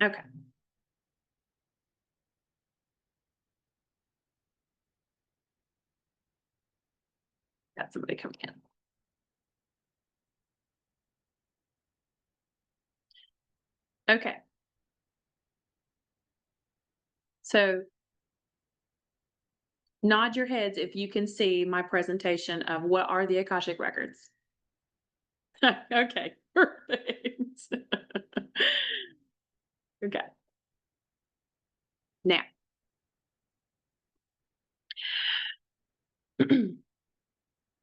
Okay. Got somebody coming in. Okay. So nod your heads if you can see my presentation of what are the Akashic Records. Okay, perfect. Okay. Now,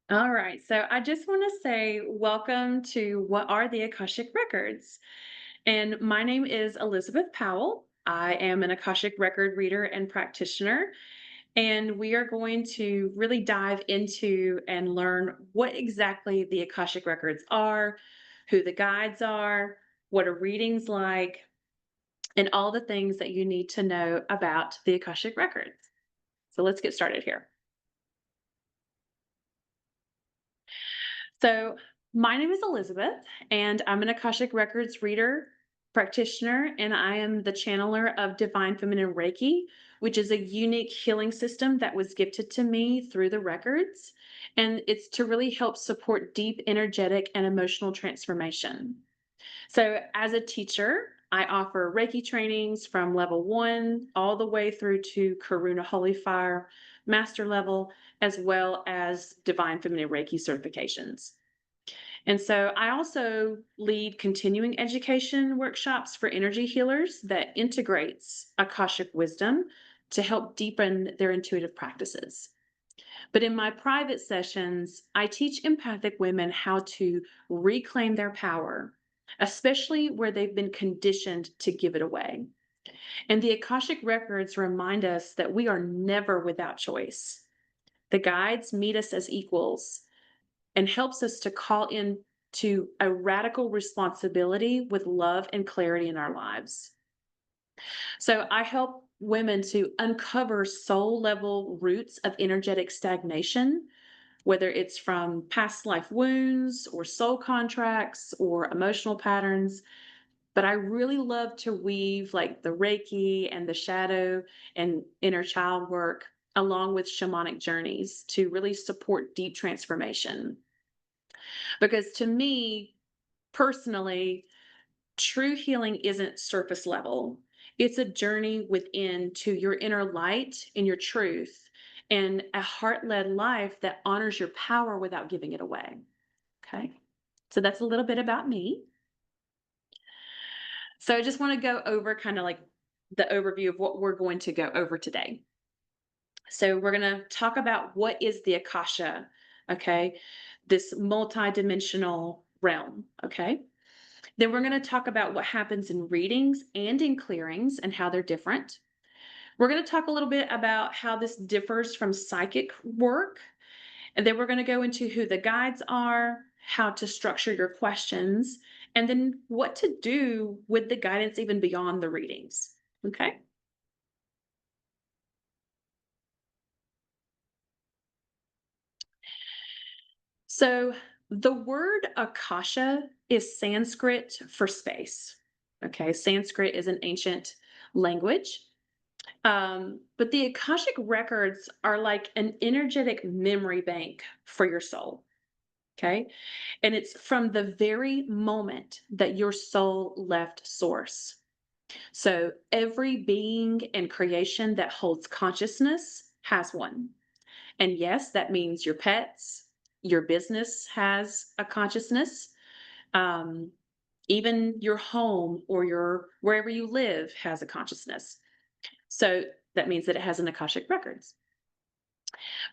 all right. So I just want to say welcome to What Are the Akashic Records? And my name is Elizabeth Powell. I am an Akashic Record reader and practitioner. And we are going to really dive into and learn what exactly the Akashic Records are, who the guides are, what a reading's like, and all the things that you need to know about the Akashic Records. So let's get started here. So, my name is Elizabeth, and I'm an Akashic Records reader, practitioner, and I am the channeler of Divine Feminine Reiki, which is a unique healing system that was gifted to me through the records. And it's to really help support deep energetic and emotional transformation. So, as a teacher, I offer Reiki trainings from level 1 all the way through to Karuna Holy Fire master level, as well as Divine Feminine Reiki certifications. And so I also lead continuing education workshops for energy healers that integrates Akashic wisdom to help deepen their intuitive practices. But in my private sessions, I teach empathic women how to reclaim their power, especially where they've been conditioned to give it away. And the Akashic records remind us that we are never without choice. The guides meet us as equals and helps us to call in to a radical responsibility with love and clarity in our lives. So I help women to uncover soul level roots of energetic stagnation, whether it's from past life wounds or soul contracts or emotional patterns. But I really love to weave like the Reiki and the shadow and inner child work along with shamanic journeys to really support deep transformation. Because to me, personally, true healing isn't surface level. It's a journey within to your inner light and your truth and a heart led life that honors your power without giving it away. Okay. So that's a little bit about me. So I just want to go over kind of like the overview of what we're going to go over today. So we're going to talk about what is the Akasha, okay? This multidimensional realm, okay? Then we're going to talk about what happens in readings and in clearings and how they're different. We're going to talk a little bit about how this differs from psychic work. And then we're going to go into who the guides are, how to structure your questions, and then what to do with the guidance even beyond the readings. Okay. So the word Akasha is Sanskrit for space. Okay. Sanskrit is an ancient language. But the Akashic records are like an energetic memory bank for your soul. Okay. And it's from the very moment that your soul left source. So every being and creation that holds consciousness has one. And yes, that means your pets, your business has a consciousness. Um, Even your home or your wherever you live has a consciousness. So that means that it has an Akashic records.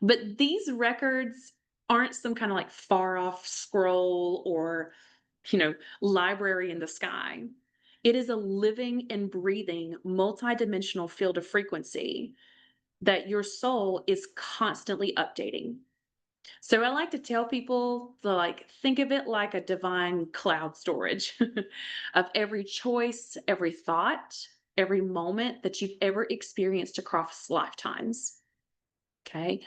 But these records aren't some kind of like far off scroll or, library in the sky. It is a living and breathing multidimensional field of frequency that your soul is constantly updating. So I like to tell people to like think of it like a divine cloud storage of every choice, every thought, every moment that you've ever experienced across lifetimes. Okay.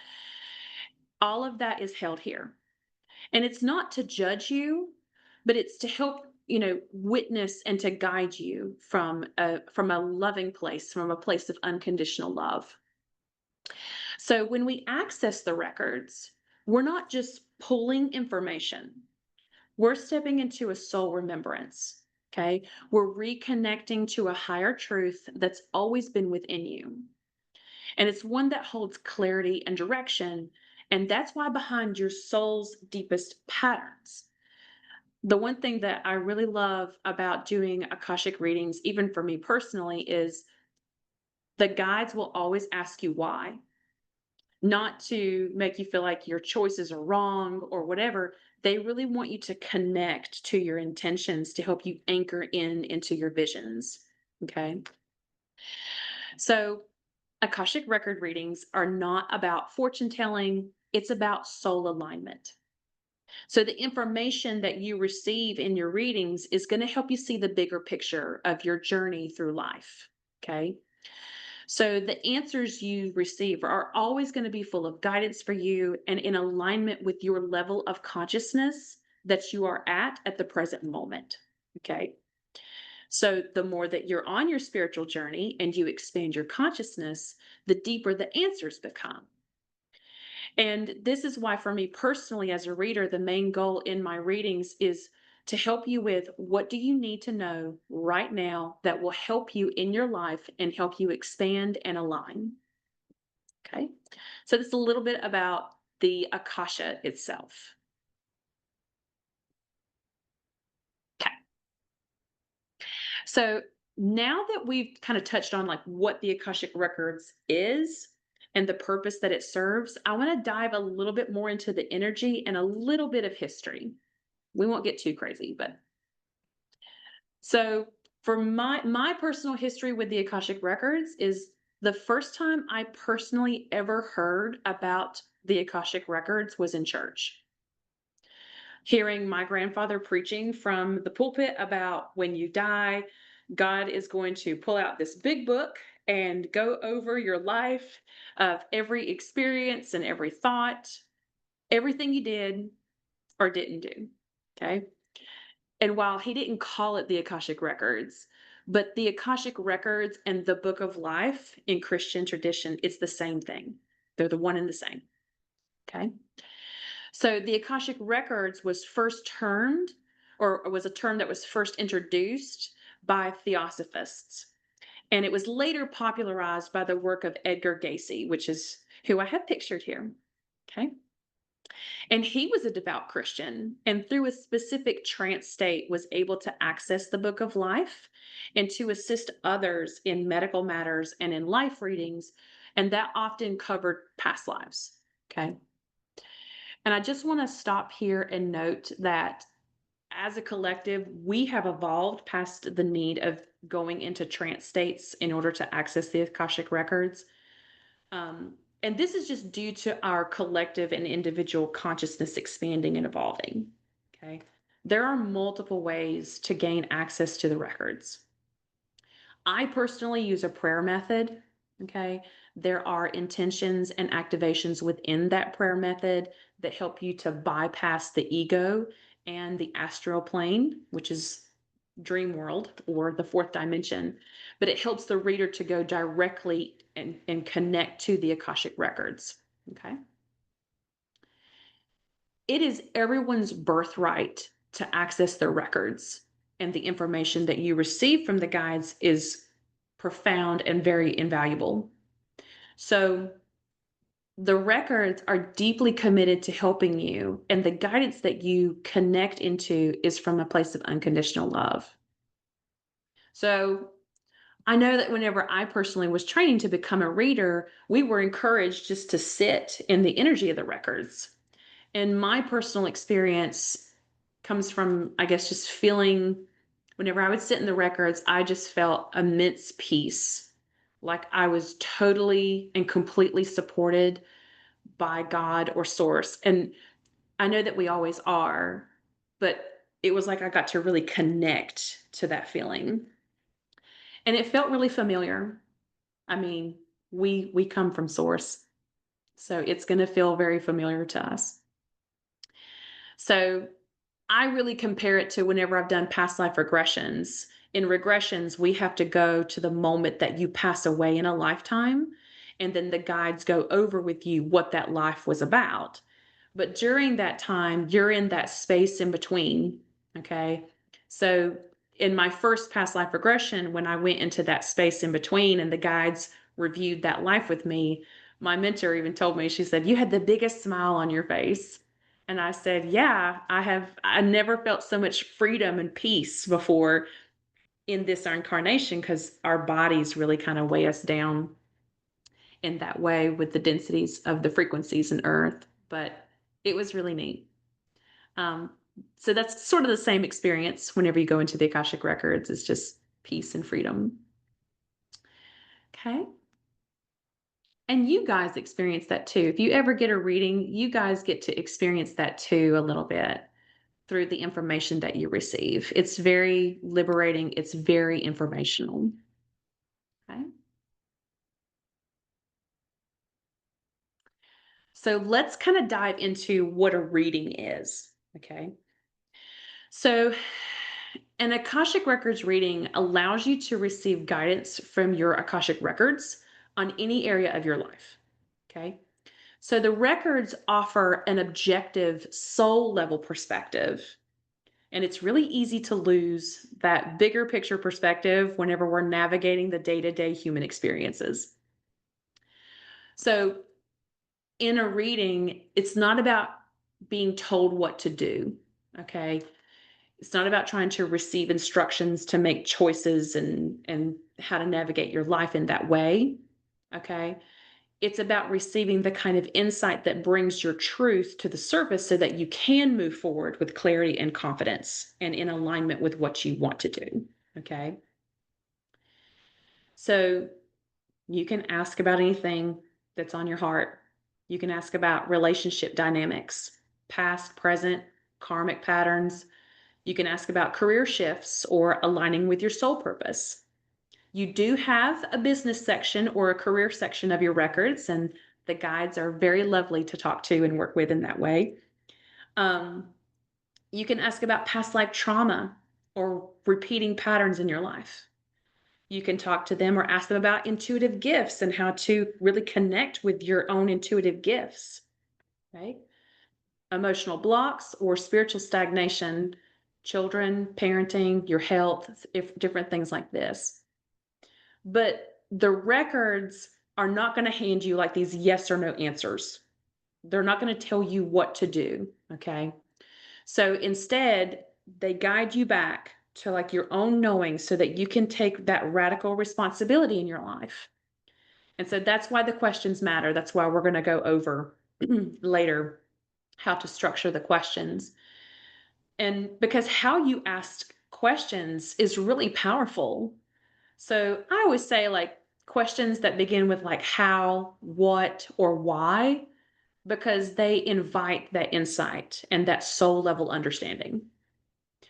All of that is held here. And it's not to judge you, but it's to help witness and to guide you from a loving place, from a place of unconditional love. So when we access the records, we're not just pulling information. We're stepping into a soul remembrance. Okay. We're reconnecting to a higher truth that's always been within you. And it's one that holds clarity and direction. And that's why behind your soul's deepest patterns. The one thing that I really love about doing Akashic readings, even for me personally, is the guides will always ask you why. Not to make you feel like your choices are wrong or whatever. They really want you to connect to your intentions to help you anchor into your visions. Okay. So, Akashic record readings are not about fortune telling, it's about soul alignment. So, the information that you receive in your readings is going to help you see the bigger picture of your journey through life. Okay. So the answers you receive are always going to be full of guidance for you and in alignment with your level of consciousness that you are at the present moment. Okay. So the more that you're on your spiritual journey and you expand your consciousness, the deeper the answers become. And this is why, for me personally, as a reader, the main goal in my readings is to help you with what do you need to know right now that will help you in your life and help you expand and align. Okay. So this is a little bit about the Akasha itself. Okay. So now that we've kind of touched on like what the Akashic Records is and the purpose that it serves, I want to dive a little bit more into the energy and a little bit of history. We won't get too crazy, but so for my personal history with the Akashic Records is the first time I personally ever heard about the Akashic Records was in church. Hearing my grandfather preaching from the pulpit about when you die, God is going to pull out this big book and go over your life of every experience and every thought, everything you did or didn't do. Okay. And while he didn't call it the Akashic Records, but the Akashic Records and the Book of Life in Christian tradition, it's the same thing. They're the one and the same. Okay. So the Akashic Records was first termed, or was a term that was first introduced by theosophists. And it was later popularized by the work of Edgar Gacy, which is who I have pictured here. Okay. And he was a devout Christian, and through a specific trance state was able to access the Book of Life and to assist others in medical matters and in life readings. And that often covered past lives. Okay. And I just want to stop here and note that as a collective, we have evolved past the need of going into trance states in order to access the Akashic records. And this is just due to our collective and individual consciousness expanding and evolving. Okay. There are multiple ways to gain access to the records. I personally use a prayer method. Okay. There are intentions and activations within that prayer method that help you to bypass the ego and the astral plane, which is dream world or the fourth dimension. But it helps the reader to go directly and connect to the Akashic records. Okay. It is everyone's birthright to access their records, and the information that you receive from the guides is profound and very invaluable. So the records are deeply committed to helping you, and the guidance that you connect into is from a place of unconditional love. So I know that whenever I personally was training to become a reader, we were encouraged just to sit in the energy of the records. And my personal experience comes from, I guess, just feeling whenever I would sit in the records, I just felt immense peace. Like I was totally and completely supported by God or source. And I know that we always are, but it was like I got to really connect to that feeling. And it felt really familiar. I mean, we come from source. So it's going to feel very familiar to us. So I really compare it to whenever I've done past life regressions. In regressions, we have to go to the moment that you pass away in a lifetime, and then the guides go over with you what that life was about. But during that time, you're in that space in between. Okay. So, in my first past life regression, when I went into that space in between and the guides reviewed that life with me, my mentor even told me, she said, "You had the biggest smile on your face." And I said, "Yeah, I have. I never felt so much freedom and peace before in this incarnation because our bodies really kind of weigh us down in that way with the densities of the frequencies in Earth." But it was really neat. Um, so that's sort of the same experience whenever you go into the Akashic Records. It's just peace and freedom. Okay. And you guys experience that too. If you ever get a reading, you guys get to experience that too a little bit through the information that you receive. It's very liberating, it's very informational. Okay. So let's kind of dive into what a reading is. Okay. So, an Akashic Records reading allows you to receive guidance from your Akashic Records on any area of your life. Okay. So, the records offer an objective, soul level perspective. And it's really easy to lose that bigger picture perspective whenever we're navigating the day to day human experiences. So, in a reading, it's not about being told what to do. Okay. It's not about trying to receive instructions to make choices and how to navigate your life in that way. Okay. It's about receiving the kind of insight that brings your truth to the surface so that you can move forward with clarity and confidence and in alignment with what you want to do. Okay. So you can ask about anything that's on your heart. You can ask about relationship dynamics, past, present, karmic patterns. You can ask about career shifts or aligning with your soul purpose. You do have a business section or a career section of your records, and the guides are very lovely to talk to and work with in that way. Um, you can ask about past life trauma or repeating patterns in your life. You can talk to them or ask them about intuitive gifts and how to really connect with your own intuitive gifts, right? Emotional blocks or spiritual stagnation, children, parenting, your health, if different things like this. But the records are not going to hand you like these yes or no answers. They're not going to tell you what to do. Okay. So instead, they guide you back to like your own knowing so that you can take that radical responsibility in your life. And so that's why the questions matter. That's why we're going to go over later how to structure the questions. And because how you ask questions is really powerful. So I always say like questions that begin with like how, what, or why, because they invite that insight and that soul level understanding.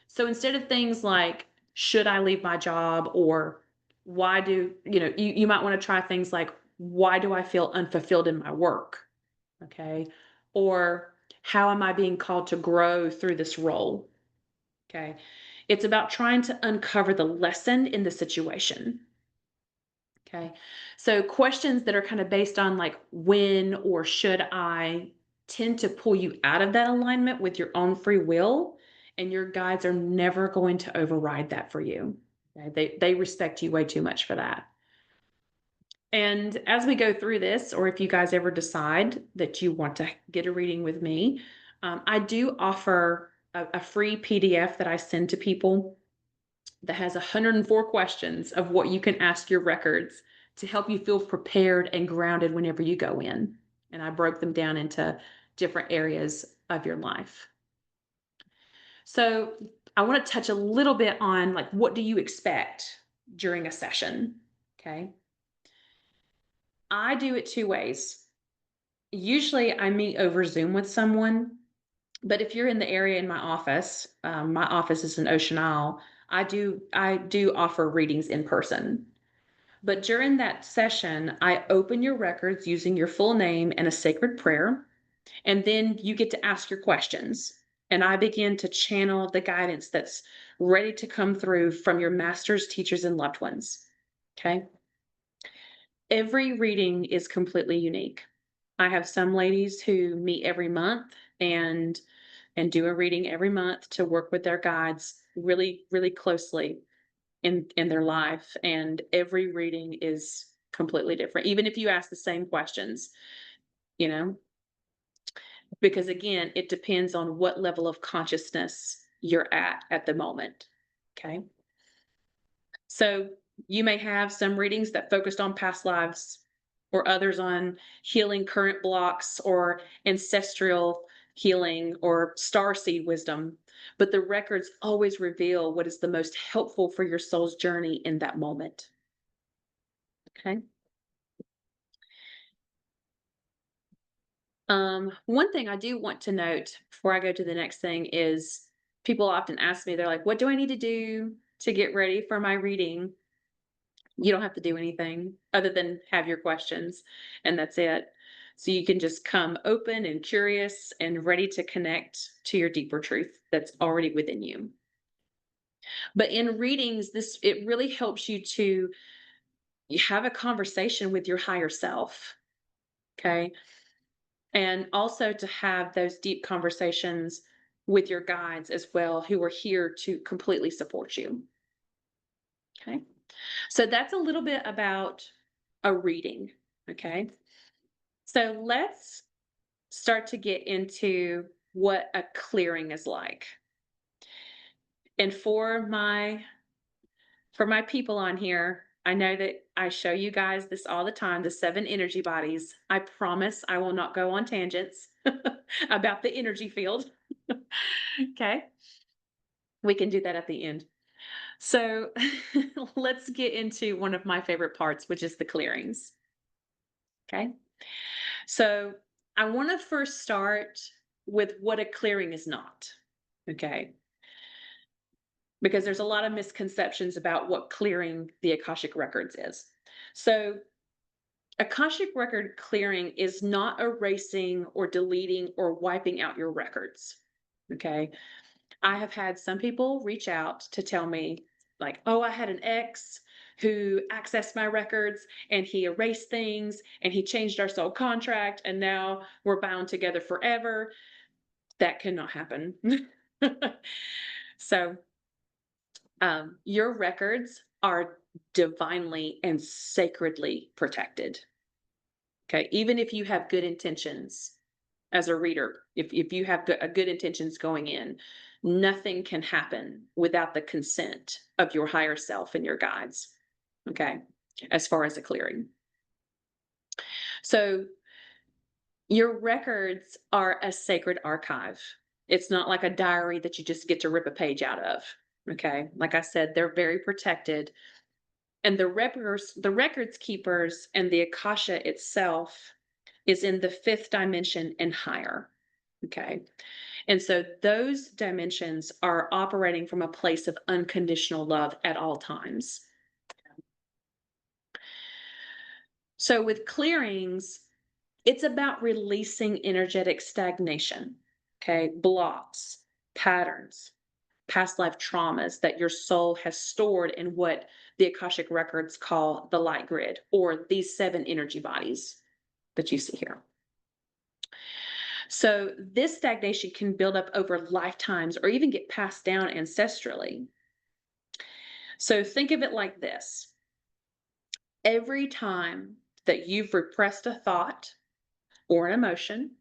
So instead of things like, should I leave my job? Or why do, you might want to try things like, why do I feel unfulfilled in my work? Okay. Or how am I being called to grow through this role? Okay. It's about trying to uncover the lesson in the situation. Okay. So questions that are kind of based on like when or should I tend to pull you out of that alignment with your own free will. And your guides are never going to override that for you. Okay? They respect you way too much for that. And as we go through this, or if you guys ever decide that you want to get a reading with me, I do offer a free PDF that I send to people that has 104 questions of what you can ask your records to help you feel prepared and grounded whenever you go in. And I broke them down into different areas of your life. So I want to touch a little bit on like, what do you expect during a session? Okay. I do it two ways. Usually I meet over Zoom with someone, but if you're in the area in my office is in Ocean Isle. I do offer readings in person. But during that session, I open your records using your full name and a sacred prayer, and then you get to ask your questions. and I begin to channel the guidance that's ready to come through from your masters, teachers, and loved ones. Okay. Every reading is completely unique. I have some ladies who meet every month and do a reading every month to work with their guides really, really closely in their life. And every reading is completely different, even if you ask the same questions, you know, because again, it depends on what level of consciousness you're at the moment. Okay. So you may have some readings that focused on past lives, or others on healing current blocks, or ancestral healing, or starseed wisdom. But the records always reveal what is the most helpful for your soul's journey in that moment. Okay. One thing I do want to note before I go to the next thing is people often ask me, they're like, what do I need to do to get ready for my reading? You don't have to do anything other than have your questions, and that's it. So you can just come open and curious and ready to connect to your deeper truth that's already within you. But in readings, this it really helps you to have a conversation with your higher self, okay? And also to have those deep conversations with your guides as well, who are here to completely support you. Okay. So that's a little bit about a reading. Okay. So let's start to get into what a clearing is like. And for my people on here, I know that I show you guys this all the time, the 7 energy bodies. I promise I will not go on tangents about the energy field. Okay. We can do that at the end. So let's get into one of my favorite parts, which is the clearings. Okay. So I want to first start with what a clearing is not. Okay. Because there's a lot of misconceptions about what clearing the Akashic Records is. So, Akashic Record clearing is not erasing or deleting or wiping out your records. Okay. I have had some people reach out to tell me, like, oh, I had an ex who accessed my records and he erased things and he changed our soul contract and now we're bound together forever. That cannot happen. So, your records are divinely and sacredly protected. Okay. Even if you have good intentions as a reader, if you have good intentions going in, nothing can happen without the consent of your higher self and your guides. Okay. As far as a clearing. So your records are a sacred archive. It's not like a diary that you just get to rip a page out of. Okay. Like I said, they're very protected. And the records keepers and the Akasha itself is in the 5th dimension and higher. Okay. And so those dimensions are operating from a place of unconditional love at all times. So with clearings, it's about releasing energetic stagnation, okay, blocks, patterns, past life traumas that your soul has stored in what the Akashic Records call the light grid, or these 7 energy bodies that you see here. So this stagnation can build up over lifetimes or even get passed down ancestrally. So think of it like this. Every time that you've repressed a thought or an emotion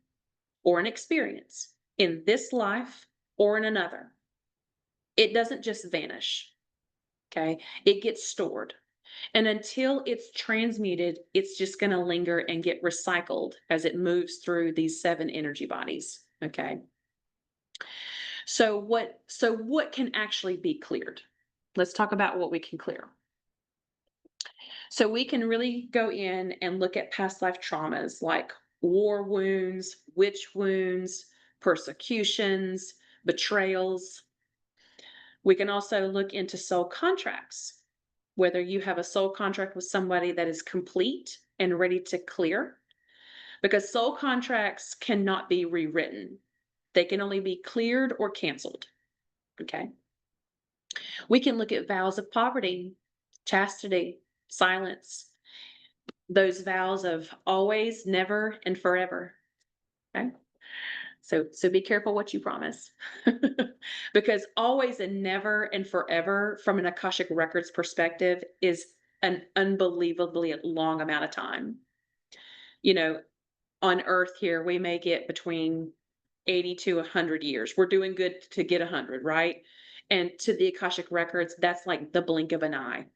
or an experience in this life or in another, it doesn't just vanish. Okay. It gets stored. And until it's transmuted, it's just going to linger and get recycled as it moves through these 7 energy bodies. Okay. So what can actually be cleared? Let's talk about what we can clear. So we can really go in and look at past life traumas like war wounds, witch wounds, persecutions, betrayals. We can also look into soul contracts, whether you have a soul contract with somebody that is complete and ready to clear, because soul contracts cannot be rewritten. They can only be cleared or canceled. Okay. We can look at vows of poverty, chastity, silence, those vows of always, never, and forever. Okay. So be careful what you promise. Because always and never and forever from an Akashic Records perspective is an unbelievably long amount of time. You know, on earth here, we may get between 80 to 100 years. We're doing good to get 100, right? And to the Akashic Records, that's like the blink of an eye.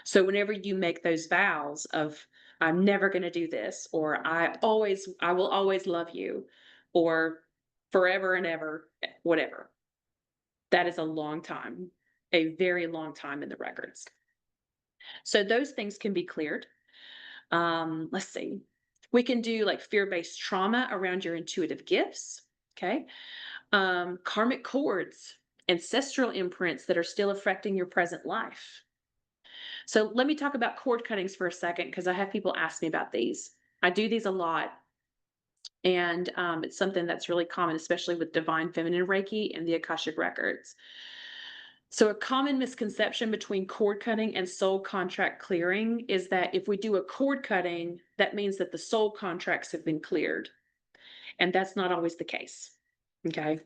So whenever you make those vows of, I'm never going to do this, or I will always love you, or forever and ever, whatever, that is a long time, a very long time in the records. So those things can be cleared. Let's see. We can do like fear-based trauma around your intuitive gifts. Okay. Karmic cords, ancestral imprints that are still affecting your present life. So let me talk about cord cuttings for a second because I have people ask me about these. I do these a lot, and it's something that's really common, especially with divine feminine Reiki and the Akashic Records. So a common misconception between cord cutting and soul contract clearing is that if we do a cord cutting, that means that the soul contracts have been cleared, and that's not always the case. Okay.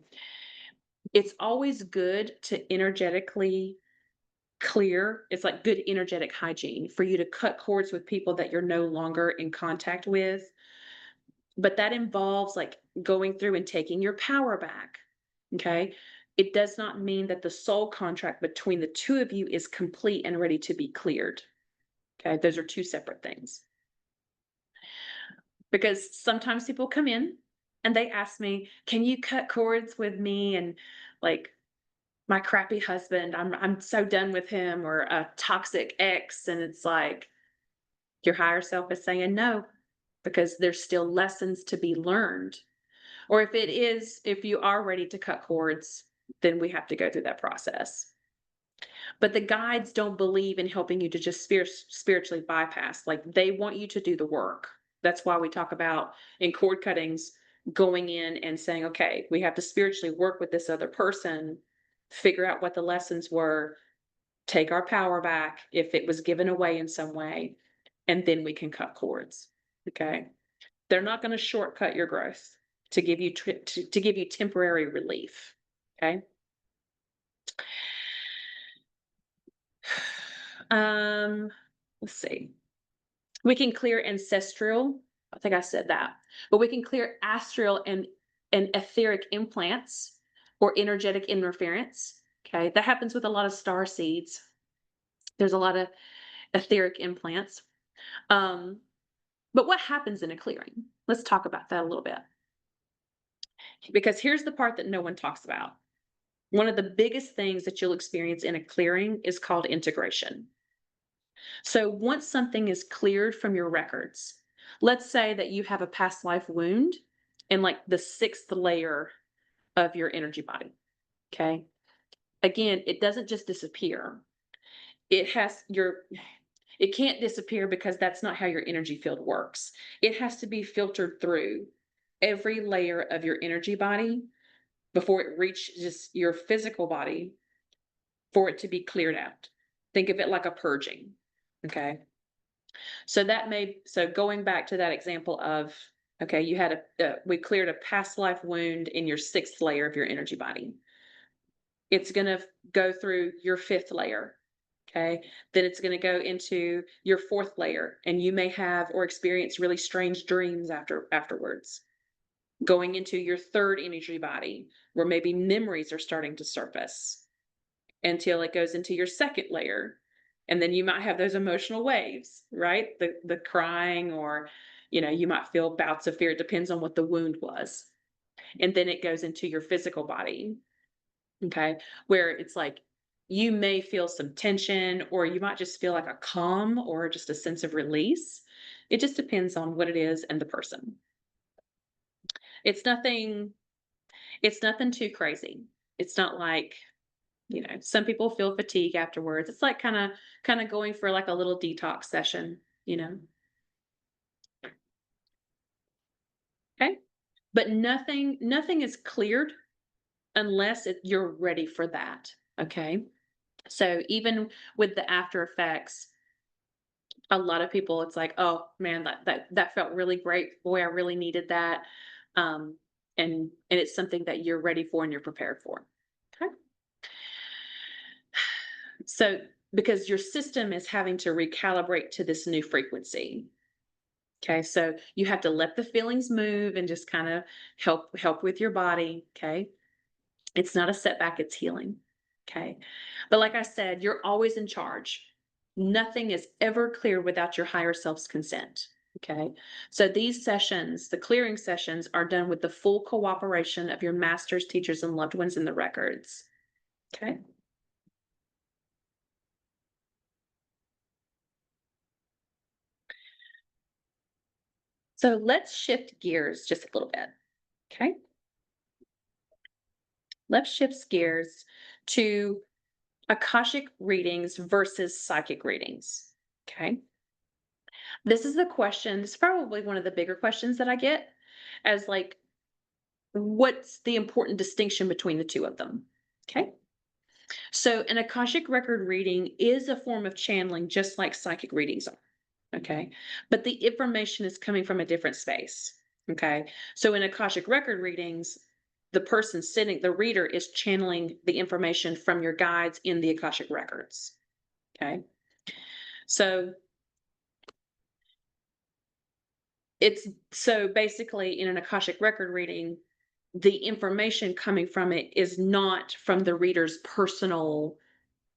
It's always good to energetically clear. It's like good energetic hygiene for you to cut cords with people that you're no longer in contact with. But that involves like going through and taking your power back. Okay. It does not mean that the soul contract between the two of you is complete and ready to be cleared. Okay. Those are two separate things. Because sometimes people come in and they ask me, can you cut cords with me? And like, my crappy husband, I'm so done with him, or a toxic ex, and it's like your higher self is saying no, because there's still lessons to be learned. Or if you are ready to cut cords, then we have to go through that process. But the guides don't believe in helping you to just spiritually bypass. Like they want you to do the work. That's why we talk about in cord cuttings going in and saying, okay, we have to spiritually work with this other person, figure out what the lessons were, take our power back if it was given away in some way, and then we can cut cords. Okay. They're not going to shortcut your growth to give you to give you temporary relief. Okay. Um, let's see. We can clear ancestral. I think I said that, but we can clear astral and etheric implants or energetic interference. Okay, that happens with a lot of star seeds. There's a lot of etheric implants. Um, but what happens in a clearing? Let's talk about that a little bit. Because here's the part that no one talks about. One of the biggest things that you'll experience in a clearing is called integration. So once something is cleared from your records, let's say that you have a past life wound in like the sixth layer of your energy body. Okay. Again, it doesn't just disappear. It has your It can't disappear because that's not how your energy field works. It has to be filtered through every layer of your energy body before it reaches your physical body for it to be cleared out. Think of it like a purging. Okay. So going back to that example of, okay, we cleared a past life wound in your sixth layer of your energy body. It's going to go through your fifth layer. Okay. Then it's going to go into your fourth layer, and you may have or experience really strange dreams afterwards. Going into your third energy body, where maybe memories are starting to surface, until it goes into your second layer. And then you might have those emotional waves, right? The crying, or you might feel bouts of fear. It depends on what the wound was. And then it goes into your physical body. Okay. Where it's like you may feel some tension, or you might just feel like a calm or just a sense of release. It just depends on what it is and the person. It's nothing, it's nothing too crazy. It's not like, some people feel fatigue afterwards. It's like kind of going for like a little detox session. Okay. but nothing is cleared unless you're ready for that. Okay. So even with the after effects, a lot of people, it's like, oh man, that felt really great. Boy, I really needed that. Um, and it's something that you're ready for and you're prepared for. Okay. So because your system is having to recalibrate to this new frequency. Okay. So you have to let the feelings move and just kind of help with your body. Okay. It's not a setback, it's healing. Okay. But like I said, you're always in charge. Nothing is ever clear without your higher self's consent. Okay. So these sessions, the clearing sessions, are done with the full cooperation of your masters, teachers, and loved ones in the records. Okay. So let's shift gears just a little bit. Okay. Let's shift gears to Akashic readings versus psychic readings. Okay. This is the question, it's probably one of the bigger questions that I get as like, what's the important distinction between the two of them? Okay. So an Akashic record reading is a form of channeling, just like psychic readings are. Okay. But the information is coming from a different space. Okay. So in Akashic record readings, the person sitting, the reader is channeling the information from your guides in the Akashic records. Okay. So so basically in an Akashic record reading, the information coming from it is not from the reader's personal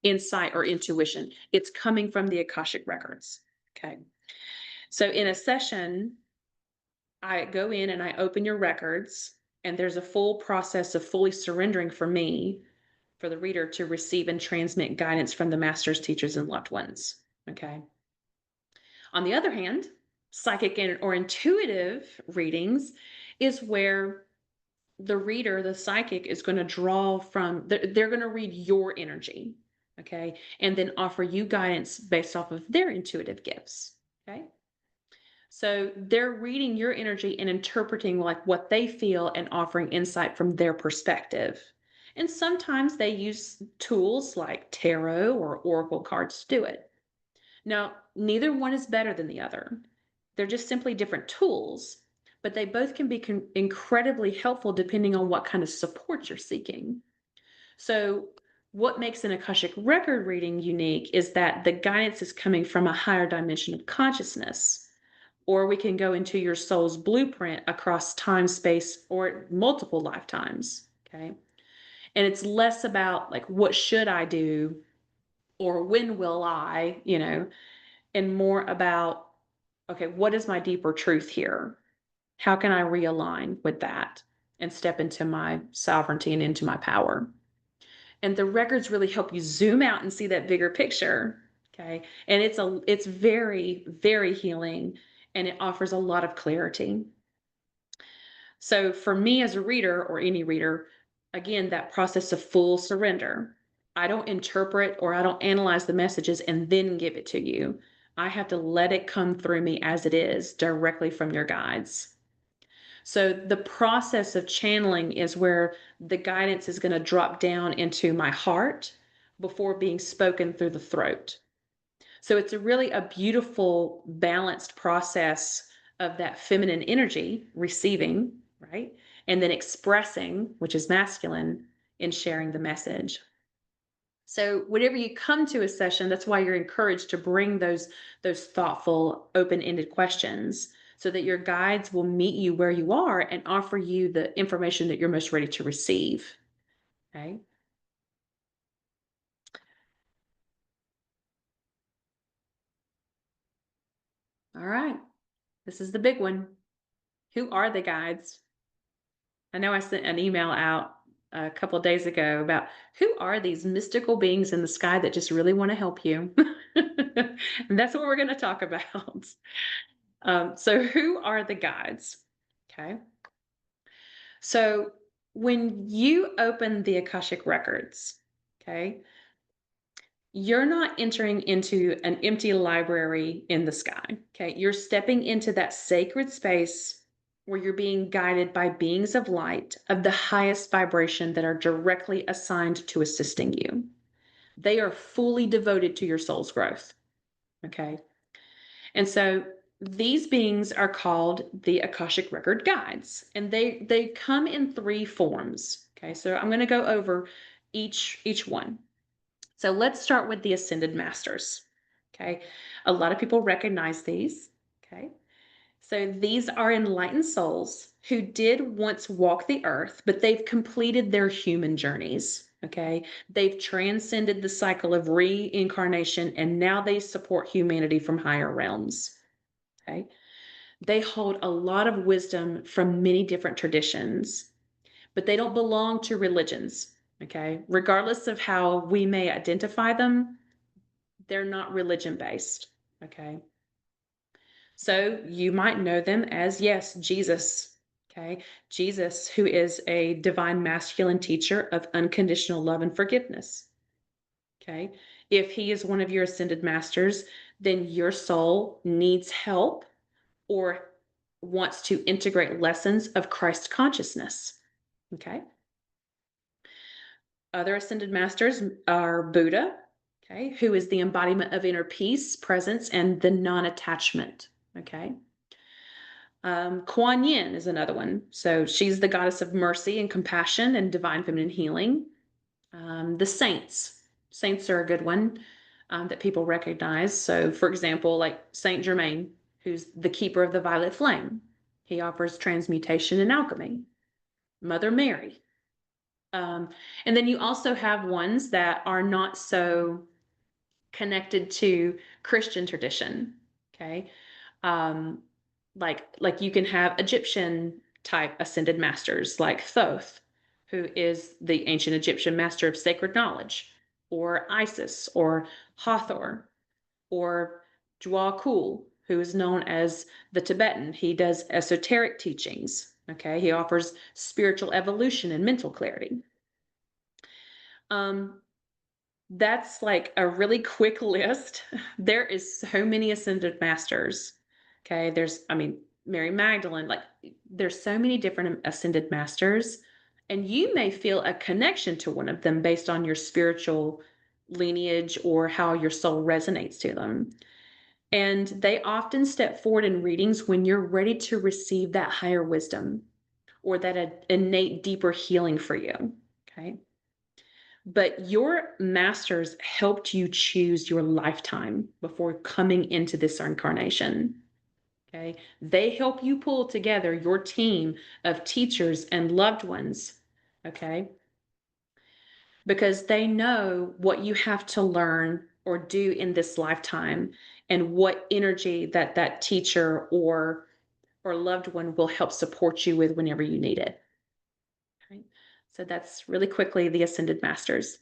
insight or intuition. It's coming from the Akashic records. Okay. So in a session, I go in and I open your records, and there's a full process of fully surrendering for me, for the reader to receive and transmit guidance from the masters, teachers, and loved ones. Okay. On the other hand, psychic or intuitive readings is where the reader, the psychic, is going to draw from, they're going to read your energy. Okay. And then offer you guidance based off of their intuitive gifts. Okay. So they're reading your energy and interpreting like what they feel and offering insight from their perspective. And sometimes they use tools like tarot or oracle cards to do it. Now, neither one is better than the other. They're just simply different tools, but they both can be incredibly helpful depending on what kind of support you're seeking. So, what makes an Akashic record reading unique is that the guidance is coming from a higher dimension of consciousness. Or we can go into your soul's blueprint across time, space, or multiple lifetimes. Okay. And it's less about like, what should I do? Or when will I, and more about, okay, what is my deeper truth here? How can I realign with that and step into my sovereignty and into my power? And the records really help you zoom out and see that bigger picture. Okay. And it's very, very healing, and it offers a lot of clarity. So for me as a reader, or any reader, again, that process of full surrender. I don't interpret or I don't analyze the messages and then give it to you. I have to let it come through me as it is, directly from your guides. So the process of channeling is where the guidance is going to drop down into my heart before being spoken through the throat. So it's a beautiful, balanced process of that feminine energy receiving, right? And then expressing, which is masculine, in sharing the message. So whenever you come to a session, that's why you're encouraged to bring those thoughtful, open-ended questions, so that your guides will meet you where you are and offer you the information that you're most ready to receive. Okay. All right. This is the big one. Who are the guides? I know I sent an email out a couple of days ago about who are these mystical beings in the sky that just really want to help you. And that's what we're going to talk about. So, who are the guides? Okay. So, when you open the Akashic Records, okay, you're not entering into an empty library in the sky. Okay. You're stepping into that sacred space where you're being guided by beings of light of the highest vibration that are directly assigned to assisting you. They are fully devoted to your soul's growth. Okay. And so these beings are called the Akashic Record Guides, and they come in three forms. Okay. So I'm going to go over each one. So let's start with the Ascended Masters. Okay. A lot of people recognize these. Okay. So these are enlightened souls who did once walk the earth, but they've completed their human journeys. Okay. They've transcended the cycle of reincarnation and now they support humanity from higher realms. Okay. They hold a lot of wisdom from many different traditions, but they don't belong to religions. Okay. Regardless of how we may identify them, they're not religion based. Okay. So you might know them as, yes, Jesus. Okay. Jesus, who is a divine masculine teacher of unconditional love and forgiveness. Okay. If he is one of your ascended masters, then your soul needs help or wants to integrate lessons of Christ consciousness. Okay. Other ascended masters are Buddha, okay, who is the embodiment of inner peace, presence, and the non attachment. Okay. Kuan Yin is another one. So she's the goddess of mercy and compassion and divine feminine healing. The saints. Saints are a good one that people recognize. So, for example, like Saint Germain, who's the keeper of the violet flame, he offers transmutation and alchemy. Mother Mary. And then you also have ones that are not so connected to Christian tradition. Okay. Um, like you can have Egyptian type ascended masters like Thoth, who is the ancient Egyptian master of sacred knowledge, or Isis, or Hathor, or Jwa Kul, who is known as the Tibetan. He does esoteric teachings. Okay, he offers spiritual evolution and mental clarity. Um, that's like a really quick list. There is so many ascended masters. Okay. I mean, Mary Magdalene, like, there's so many different ascended masters, and you may feel a connection to one of them based on your spiritual lineage or how your soul resonates to them. And they often step forward in readings when you're ready to receive that higher wisdom or that innate deeper healing for you. Okay. But your masters helped you choose your lifetime before coming into this incarnation. Okay. They help you pull together your team of teachers and loved ones. Okay. Because they know what you have to learn or do in this lifetime and what energy that teacher or loved one will help support you with whenever you need it. Okay. So that's really quickly the Ascended Masters.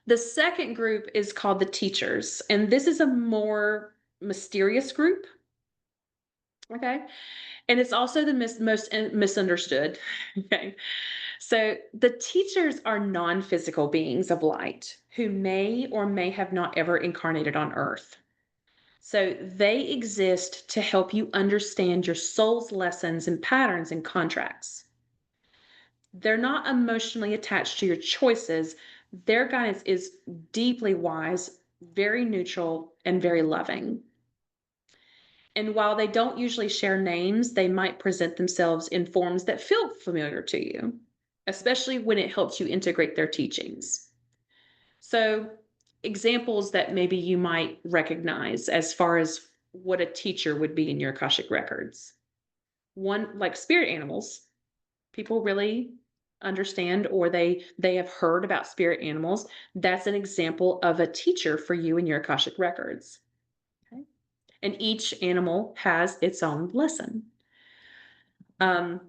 The second group is called the teachers, and this is a more mysterious group. Okay. And it's also the most misunderstood. Okay. So the teachers are non physical beings of light who may or may have not ever incarnated on earth. So they exist to help you understand your soul's lessons and patterns and contracts. They're not emotionally attached to your choices. Their guidance is deeply wise, very neutral, and very loving. And while they don't usually share names, they might present themselves in forms that feel familiar to you, especially when it helps you integrate their teachings. So, examples that maybe you might recognize as far as what a teacher would be in your Akashic records. One, like spirit animals, people really understand or they have heard about spirit animals. That's an example of a teacher for you in your Akashic records. Okay. And each animal has its own lesson. um,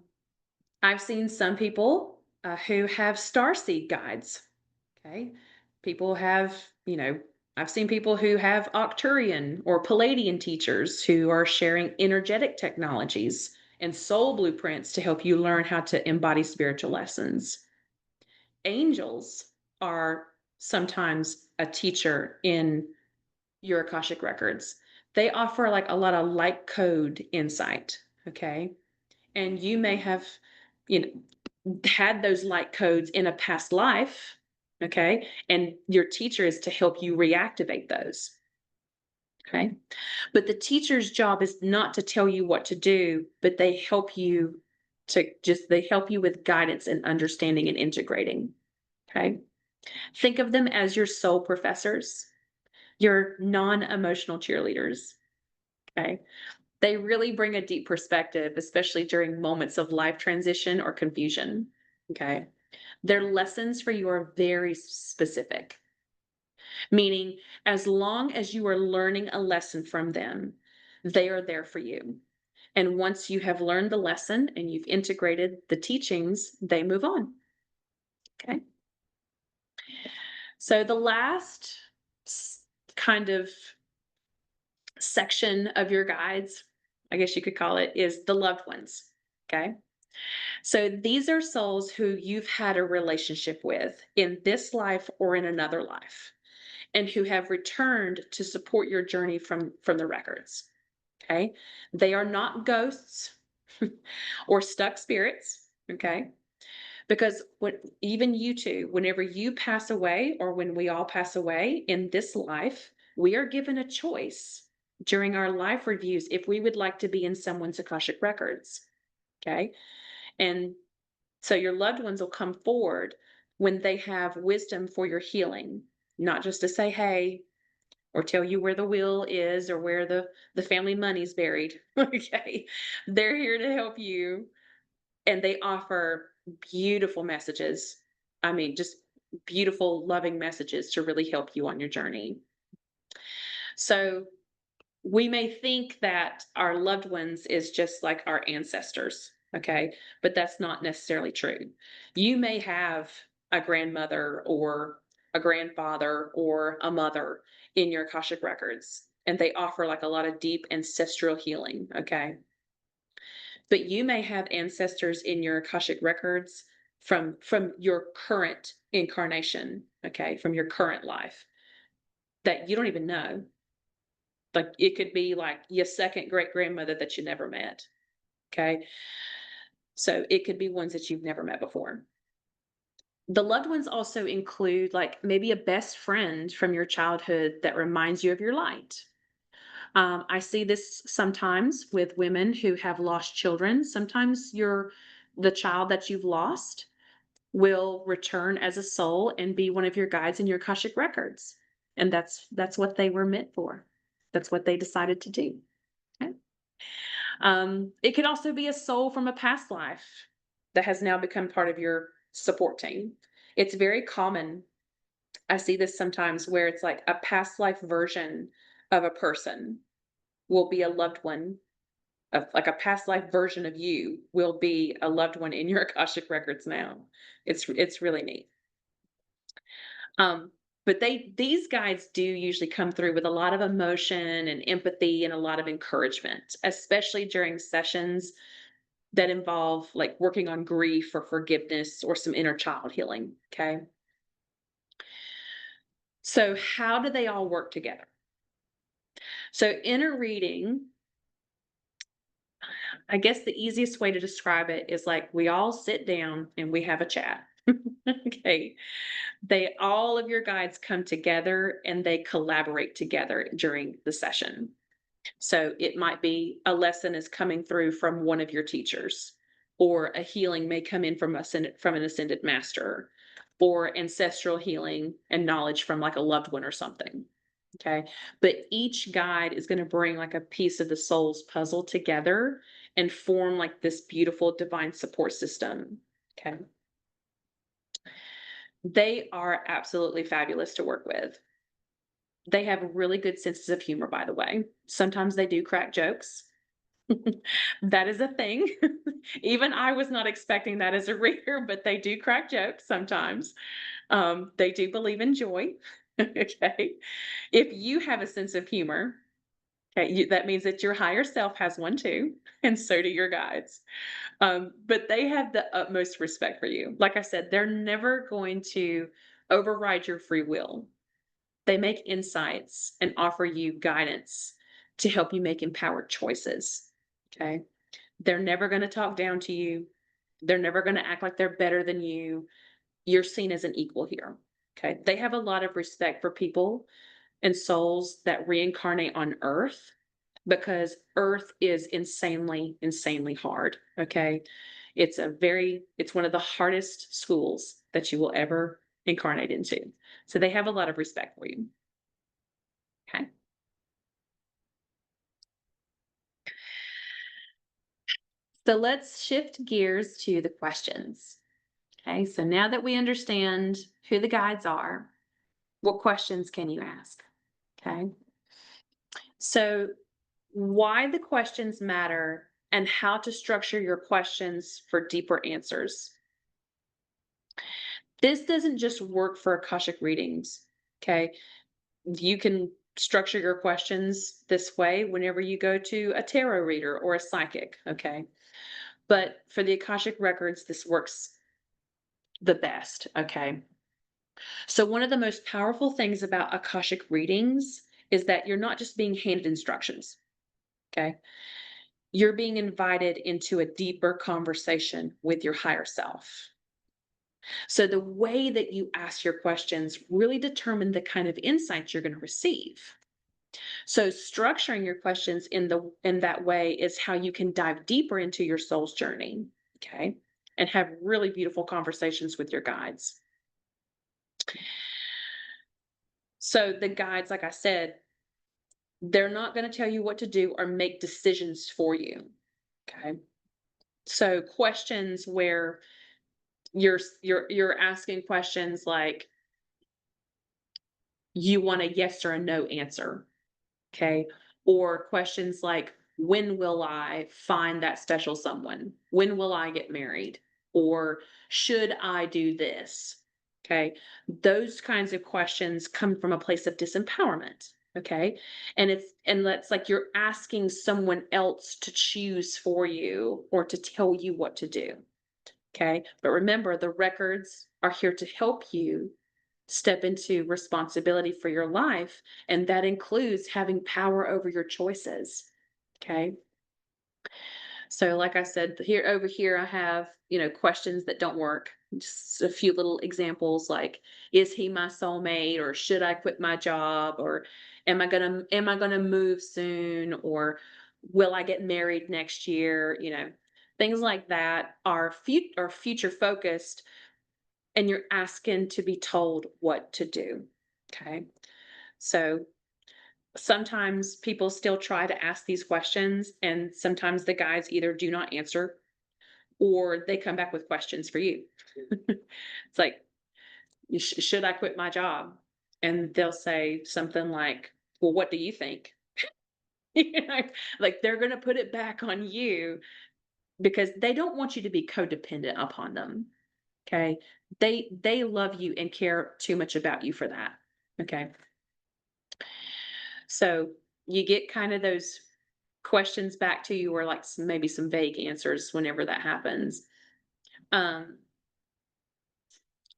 I've seen some people who have starseed guides. Okay. People have, I've seen people who have Octurian or Palladian teachers who are sharing energetic technologies and soul blueprints to help you learn how to embody spiritual lessons. Angels are sometimes a teacher in your Akashic records. They offer like a lot of light code insight. okay? And you may have, you had those light codes in a past life, okay? And your teacher is to help you reactivate those, okay? But the teacher's job is not to tell you what to do, but they help you with guidance and understanding and integrating, okay? Think of them as your soul professors, your non-emotional cheerleaders, okay? They really bring a deep perspective, especially during moments of life transition or confusion, okay? Their lessons for you are very specific, meaning as long as you are learning a lesson from them, they are there for you. And once you have learned the lesson and you've integrated the teachings, they move on. Okay. So the last kind of section of your guides, I guess you could call it, is the loved ones. Okay. So these are souls who you've had a relationship with in this life or in another life, and who have returned to support your journey from the records. Okay. They are not ghosts or stuck spirits. Okay. Because even you two, whenever you pass away or when we all pass away in this life, we are given a choice during our life reviews if we would like to be in someone's Akashic records. Okay. And so your loved ones will come forward when they have wisdom for your healing, not just to say, hey, or tell you where the will is or where the family money's buried. Okay. They're here to help you, and they offer beautiful messages. I mean, just beautiful, loving messages to really help you on your journey. So we may think that our loved ones is just like our ancestors, okay? But that's not necessarily true. You may have a grandmother or a grandfather or a mother in your Akashic records, and they offer like a lot of deep ancestral healing, okay? But you may have ancestors in your Akashic records from your current incarnation, okay, from your current life that you don't even know. Like it could be like your second great grandmother that you never met. Okay. So it could be ones that you've never met before. The loved ones also include like maybe a best friend from your childhood that reminds you of your light. I see this sometimes with women who have lost children. Sometimes the child that you've lost will return as a soul and be one of your guides in your Akashic records. And that's what they were meant for. That's what they decided to do. Okay. It could also be a soul from a past life that has now become part of your support team. It's very common. I see this sometimes where it's like a past life version of a person will be a loved one of like a past life version of you will be a loved one in your Akashic records now. It's really neat. Um, but these guides do usually come through with a lot of emotion and empathy and a lot of encouragement, especially during sessions that involve like working on grief or forgiveness or some inner child healing. Okay. So how do they all work together? So inner reading, I guess the easiest way to describe it is like we all sit down and we have a chat. Okay. All of your guides come together and they collaborate together during the session. So it might be a lesson is coming through from one of your teachers, or a healing may come in from an ascended master, or ancestral healing and knowledge from like a loved one or something. Okay. But each guide is going to bring like a piece of the soul's puzzle together and form like this beautiful divine support system. Okay. They are absolutely fabulous to work with. They have really good senses of humor, by the way. Sometimes they do crack jokes. That is a thing. Even I was not expecting that as a reader, but they do crack jokes sometimes. They do believe in joy. Okay. If you have a sense of humor, okay, that means that your higher self has one too, and so do your guides. But they have the utmost respect for you. Like I said, they're never going to override your free will. They make insights and offer you guidance to help you make empowered choices. Okay. They're never gonna talk down to you. They're never gonna act like they're better than you. You're seen as an equal here, okay? They have a lot of respect for people and souls that reincarnate on Earth because Earth is insanely, insanely hard, okay? It's one of the hardest schools that you will ever incarnate into. So they have a lot of respect for you, okay? So let's shift gears to the questions. Okay, so now that we understand who the guides are, what questions can you ask? Okay, so why the questions matter and how to structure your questions for deeper answers. This doesn't just work for Akashic readings. Okay, you can structure your questions this way whenever you go to a tarot reader or a psychic. Okay, but for the Akashic records, this works the best. Okay, so one of the most powerful things about Akashic readings is that you're not just being handed instructions, okay? You're being invited into a deeper conversation with your higher self. So the way that you ask your questions really determine the kind of insights you're going to receive. So structuring your questions in that way is how you can dive deeper into your soul's journey, okay? And have really beautiful conversations with your guides. So the guides, like I said, they're not gonna tell you what to do or make decisions for you, okay? So questions where you're asking questions like, you want a yes or a no answer, okay? Or questions like, "When will I find that special someone? When will I get married?" Or, "Should I do this?" Okay? Those kinds of questions come from a place of disempowerment, okay? And that's like you're asking someone else to choose for you or to tell you what to do, okay? But remember, the records are here to help you step into responsibility for your life, and that includes having power over your choices, okay? So like I said, here over here I have, questions that don't work. Just a few little examples like, is he my soulmate, or should I quit my job, or am I gonna move soon, or will I get married next year? Things like that are future focused, and you're asking to be told what to do. Okay. So sometimes people still try to ask these questions, and sometimes the guides either do not answer or they come back with questions for you. It's like, should I quit my job? And they'll say something like, well, what do you think? you know, like they're going to put it back on you because they don't want you to be codependent upon them. Okay. They love you and care too much about you for that. Okay. So you get kind of those questions back to you or like maybe some vague answers whenever that happens. Um,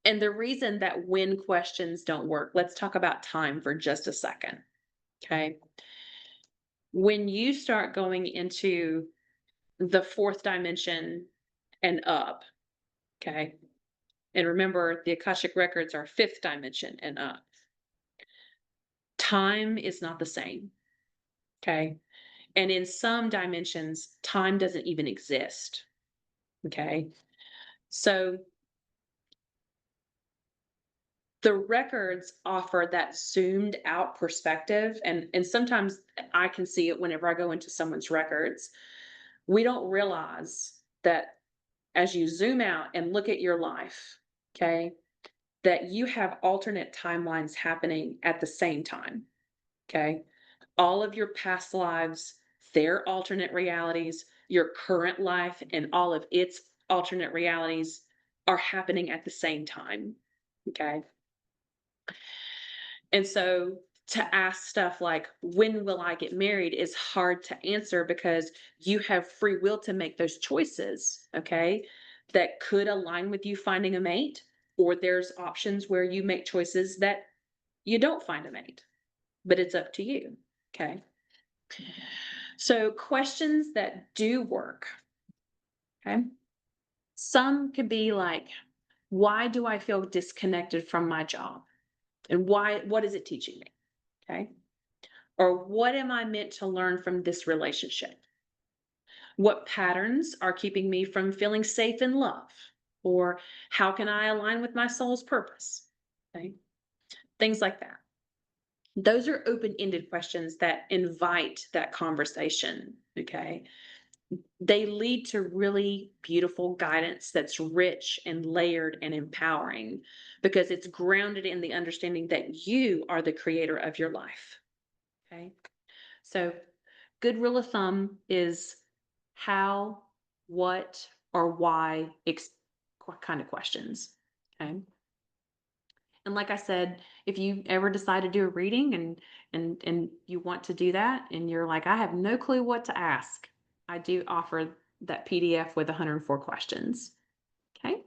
and the reason that when questions don't work, let's talk about time for just a second. Okay. When you start going into the fourth dimension and up, okay. And remember, the Akashic records are fifth dimension and up. Time is not the same. Okay. And in some dimensions, time doesn't even exist. Okay. So the records offer that zoomed out perspective. And sometimes I can see it whenever I go into someone's records. We don't realize that as you zoom out and look at your life, okay, that you have alternate timelines happening at the same time. Okay. All of your past lives, their alternate realities, your current life, and all of its alternate realities are happening at the same time. Okay. And so to ask stuff like, when will I get married, is hard to answer because you have free will to make those choices. Okay. That could align with you finding a mate, or there's options where you make choices that you don't find a mate, but it's up to you. Okay. So questions that do work. Okay. Some could be like, why do I feel disconnected from my job? And what is it teaching me? Okay. Or what am I meant to learn from this relationship? What patterns are keeping me from feeling safe in love? Or how can I align with my soul's purpose? Okay. Things like that. Those are open ended questions that invite that conversation. Okay. They lead to really beautiful guidance that's rich and layered and empowering because it's grounded in the understanding that you are the creator of your life. Okay. So, good rule of thumb is how, what, or why kind of questions. Okay. And like I said, if you ever decide to do a reading and you want to do that and you're like, I have no clue what to ask, I do offer that PDF with 104 questions. Okay.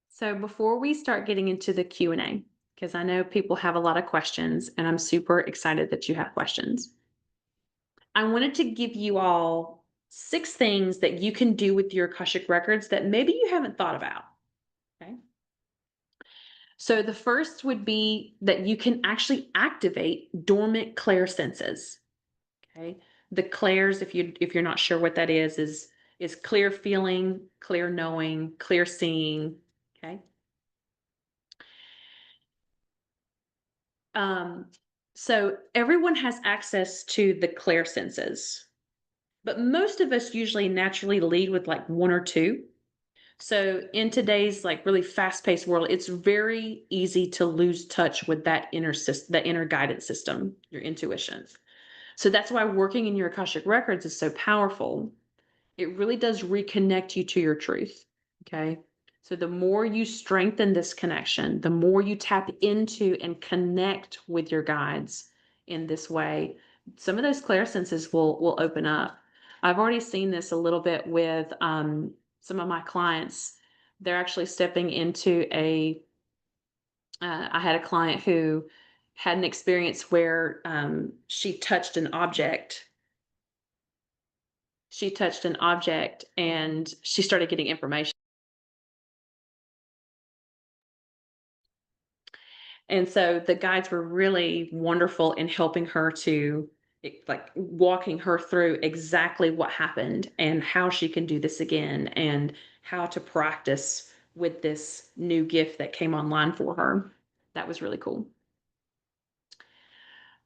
So before we start getting into the Q&A, because I know people have a lot of questions and I'm super excited that you have questions. I wanted to give you all 6 things that you can do with your Akashic records that maybe you haven't thought about. Okay. So the first would be that you can actually activate dormant clair senses. Okay. The clairs, if you're not sure what that is clear feeling, clear knowing, clear seeing. Okay. Um, so everyone has access to the clair senses, but most of us usually naturally lead with like one or two. So in today's like really fast-paced world, it's very easy to lose touch with that inner guidance system, your intuition. So that's why working in your Akashic records is so powerful. It really does reconnect you to your truth. Okay. So the more you strengthen this connection, the more you tap into and connect with your guides in this way, some of those clairsenses will open up. I've already seen this a little bit with some of my clients. They're actually stepping into I had a client who had an experience where she touched an object and she started getting information. And so the guides were really wonderful in helping her to like walking her through exactly what happened and how she can do this again and how to practice with this new gift that came online for her. That was really cool.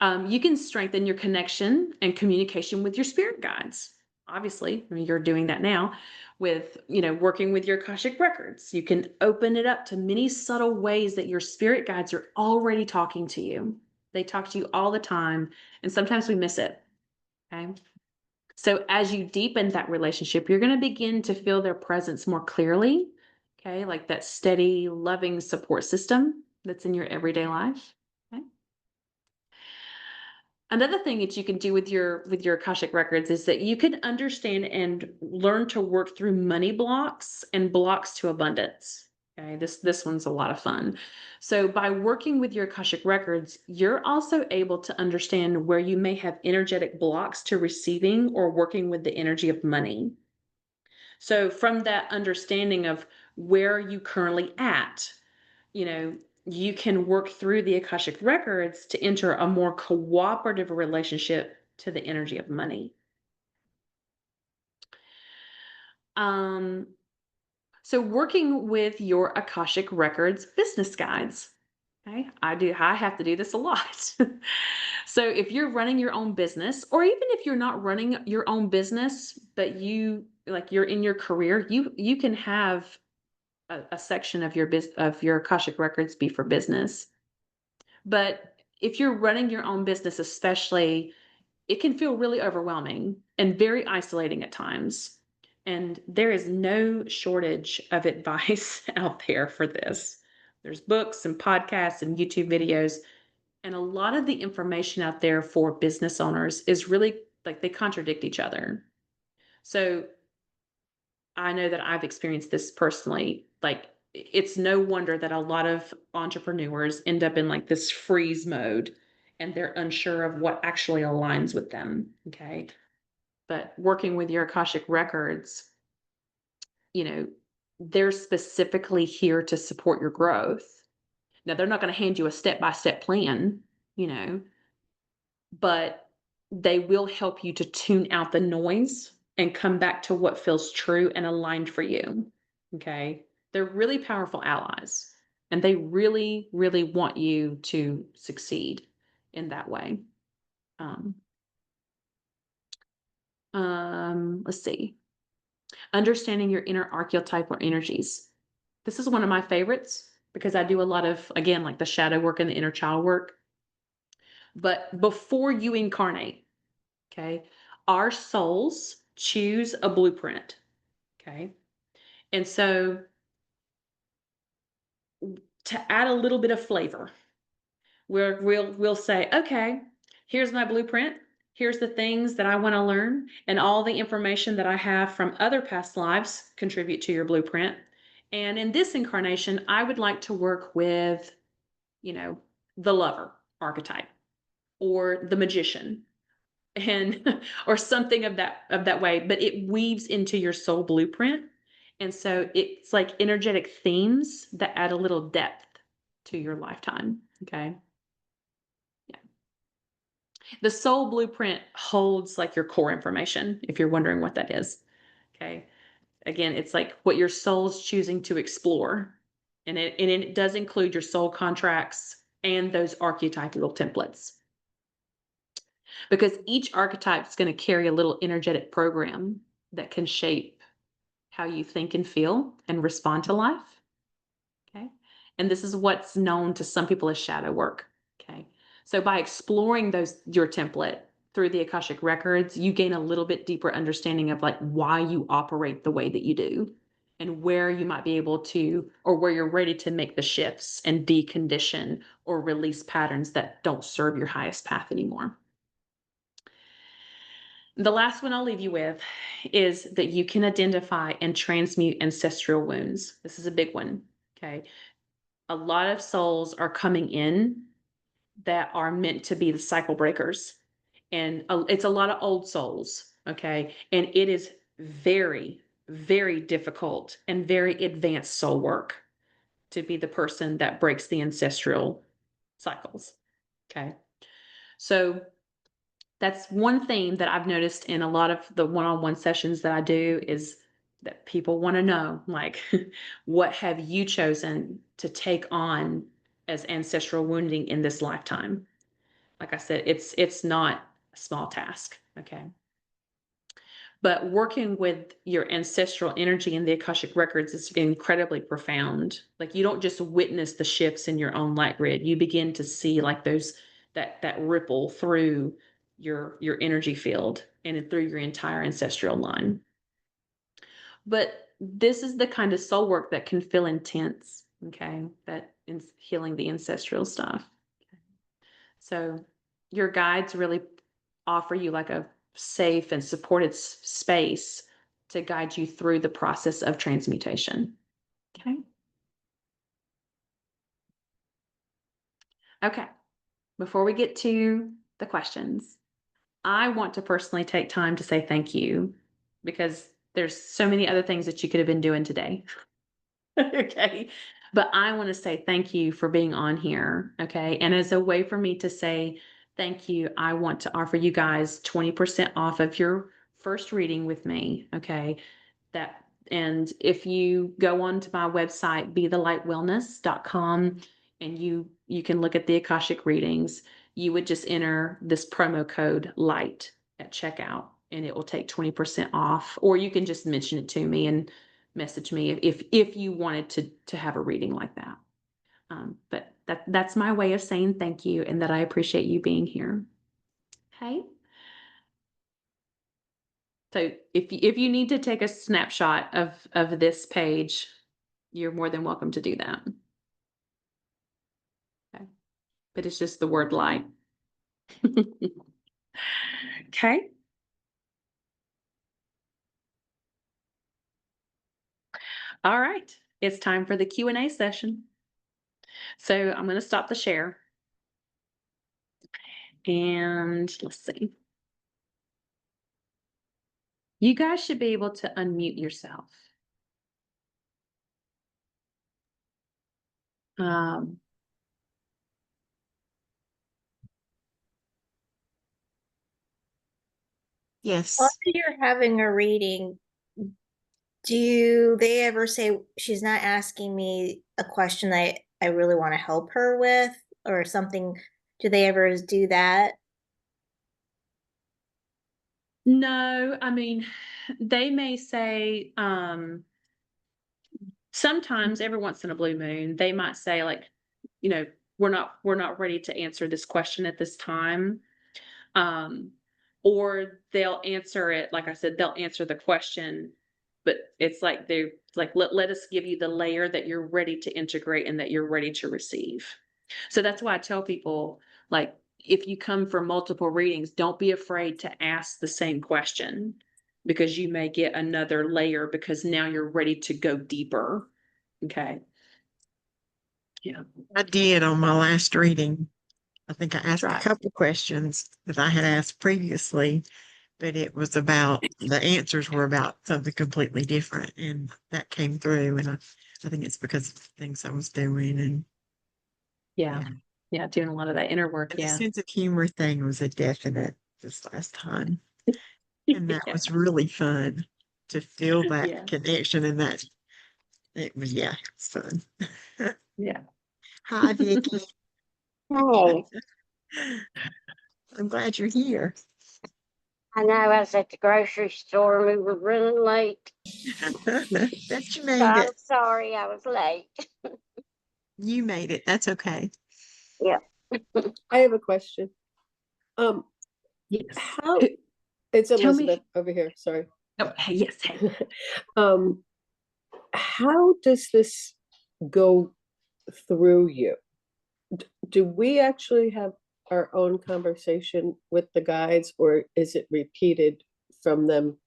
You can strengthen your connection and communication with your spirit guides. Obviously, I mean, you're doing that now with, working with your Akashic records. You can open it up to many subtle ways that your spirit guides are already talking to you. They talk to you all the time, and sometimes we miss it. Okay. So as you deepen that relationship, you're going to begin to feel their presence more clearly. Okay. Like that steady, loving support system that's in your everyday life. Okay. Another thing that you can do with your Akashic records is that you can understand and learn to work through money blocks and blocks to abundance. Okay, this one's a lot of fun. So by working with your Akashic records, you're also able to understand where you may have energetic blocks to receiving or working with the energy of money. So from that understanding of where are you currently at, you know, you can work through the Akashic records to enter a more cooperative relationship to the energy of money. Um, so working with your Akashic records business guides. Okay, I have to do this a lot. So if you're running your own business, or even if you're not running your own business, but you're in your career, you can have a section of your Akashic records be for business. But if you're running your own business, especially, it can feel really overwhelming and very isolating at times. And there is no shortage of advice out there for this. There's books and podcasts and YouTube videos. And a lot of the information out there for business owners is really like they contradict each other. So I know that I've experienced this personally. Like, it's no wonder that a lot of entrepreneurs end up in like this freeze mode and they're unsure of what actually aligns with them. Okay. But working with your Akashic records, you know, they're specifically here to support your growth. Now, they're not going to hand you a step by step plan, you know, but they will help you to tune out the noise and come back to what feels true and aligned for you. Okay. They're really powerful allies and they really, really want you to succeed in that way. Um, let's see. Understanding your inner archetype or energies. This is one of my favorites because I do a lot of, again, like the shadow work and the inner child work. But before you incarnate, okay, our souls choose a blueprint. Okay. And so to add a little bit of flavor, we'll say, okay, here's my blueprint. Here's the things that I want to learn, and all the information that I have from other past lives contribute to your blueprint. And in this incarnation, I would like to work with, you know, the lover archetype or the magician and or something of that way, but it weaves into your soul blueprint. And so it's like energetic themes that add a little depth to your lifetime. Okay. Yeah. The soul blueprint holds like your core information, if you're wondering what that is. Okay. Again, it's like what your soul's choosing to explore. And it does include your soul contracts and those archetypal templates. Because each archetype is going to carry a little energetic program that can shape how you think and feel and respond to life. Okay. And this is what's known to some people as shadow work. Okay. So by exploring your template through the Akashic records, you gain a little bit deeper understanding of like why you operate the way that you do and where you might be able to, or where you're ready to make the shifts and decondition or release patterns that don't serve your highest path anymore. The last one I'll leave you with is that you can identify and transmute ancestral wounds. This is a big one. Okay. A lot of souls are coming in that are meant to be the cycle breakers. And it's a lot of old souls. Okay. And it is very, very difficult and very advanced soul work to be the person that breaks the ancestral cycles. Okay. So that's one theme that I've noticed in a lot of the one-on-one sessions that I do is that people want to know, like, what have you chosen to take on as ancestral wounding in this lifetime? Like I said, it's not a small task. Okay. But working with your ancestral energy in the Akashic records is incredibly profound. Like you don't just witness the shifts in your own light grid, you begin to see like those that ripple through your energy field and through your entire ancestral line. But this is the kind of soul work that can feel intense, okay? That is healing the ancestral stuff. So your guides really offer you like a safe and supported space to guide you through the process of transmutation. Okay. Okay. Before we get to the questions, I want to personally take time to say thank you because there's so many other things that you could have been doing today. Okay. But I want to say thank you for being on here. Okay. And as a way for me to say thank you, I want to offer you guys 20% off of your first reading with me. Okay. That, and if you go onto my website, bethelightwellness.com, and you can look at the Akashic readings, you would just enter this promo code light at checkout and it will take 20% off, or you can just mention it to me and message me if you wanted to have a reading like that. But that's my way of saying thank you and that I appreciate you being here. Okay. So if you need to take a snapshot of this page, you're more than welcome to do that. Okay. But it's just the word light. Okay. All right. It's time for the Q&A session. So I'm going to stop the share. And let's see. You guys should be able to unmute yourself. Um, Yes. After you're having a reading, do they ever say she's not asking me a question that I really want to help her with or something? Do they ever do that? no, I mean, they may say, sometimes every once in a blue moon, they might say like, you know, we're not ready to answer this question at this time. Um, or they'll answer it, like I said, they'll answer the question, but it's like they're like, let us give you the layer that you're ready to integrate and that you're ready to receive. So that's why I tell people, like, if you come for multiple readings, don't be afraid to ask the same question because you may get another layer because now you're ready to go deeper. Okay. Yeah, I did on my last reading. I think I that's asked a right. couple questions that I had asked previously, but it was about the answers were about something completely different, and that came through. And I think it's because of the things I was doing, and Yeah. yeah, Yeah. Doing a lot of that inner work. and the Yeah. sense of humor thing was a definite this last time, and that Yeah. was really fun to feel that Yeah. connection and that it was it's fun. Yeah. Hi, Vicky. Hey, I'm glad you're here. I know I was at the grocery store. We were running late. Bet you So made I'm it. sorry I was late. You made it. That's okay. Yeah. I have a question. Um, Yes. how it's Tell Elizabeth me. over here, sorry. Oh, hey, yes. Hey. Um, how does this go through you? Do we actually have our own conversation with the guides, or is it repeated from them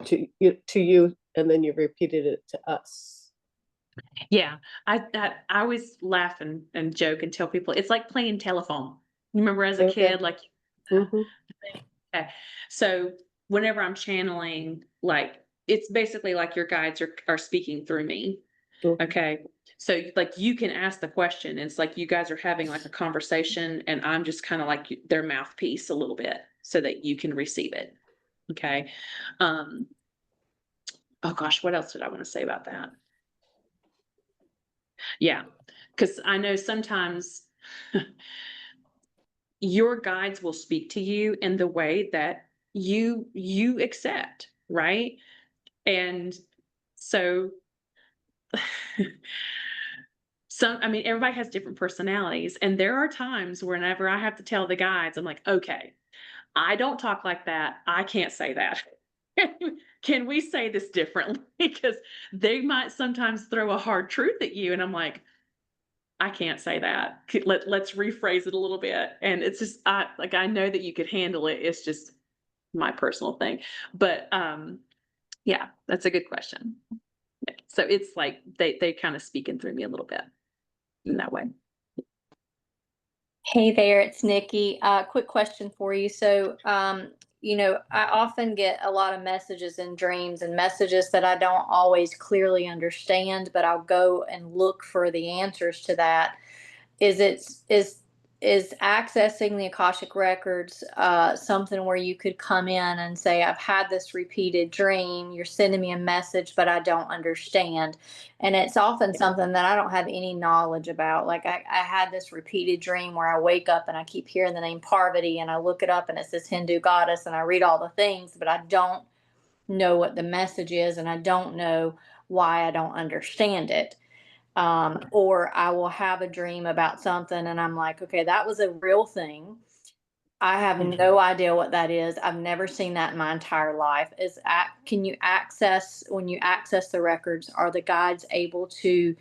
to you, and then you repeated it to us? Yeah. I always laugh and joke and tell people it's like playing telephone. You remember as a Okay. kid, like, Mm-hmm. okay. So whenever I'm channeling, like it's basically like your guides are speaking through me. Mm-hmm. Okay. So like you can ask the question. It's like you guys are having like a conversation and I'm just kind of like their mouthpiece a little bit so that you can receive it. Okay. Um, oh gosh, what else did I want to say about that? Yeah. Because I know sometimes your guides will speak to you in the way that you accept, right? And so some, I mean, everybody has different personalities, and there are times whenever I have to tell the guides, I'm like, okay, I don't talk like that. I can't say that. Can we say this differently? Because they might sometimes throw a hard truth at you, and I'm like, I can't say that. Let's rephrase it a little bit. And it's just, I know that you could handle it. It's just my personal thing. But yeah, that's a good question. Yeah. So it's like they kind of speaking through me a little bit in that way. Hey there, it's Nikki. Quick question for you. So, I often get a lot of messages in dreams and messages that I don't always clearly understand, but I'll go and look for the answers to that. Is it is accessing the Akashic records something where you could come in and say, I've had this repeated dream, you're sending me a message, but I don't understand. And it's often something that I don't have any knowledge about. Like I had this repeated dream where I wake up and I keep hearing the name Parvati and I look it up and it says Hindu goddess and I read all the things, but I don't know what the message is and I don't know why I don't understand it. Or I will have a dream about something and I'm like, okay, that was a real thing. I have no idea what that is. I've never seen that in my entire life. Can you access, when you access the records, are the guides able to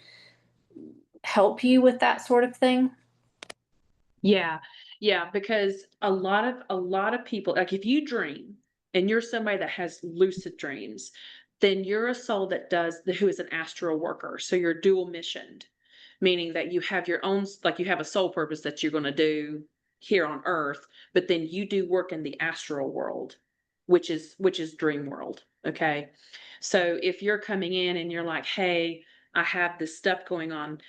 help you with that sort of thing? Yeah. Yeah, because a lot of people, like if you dream and you're somebody that has lucid dreams, then you're a soul that who is an astral worker. So you're dual missioned, meaning that you have your own, like you have a soul purpose that you're going to do here on earth, but then you do work in the astral world, which is dream world. Okay. So if you're coming in and you're like, hey, I have this stuff going on,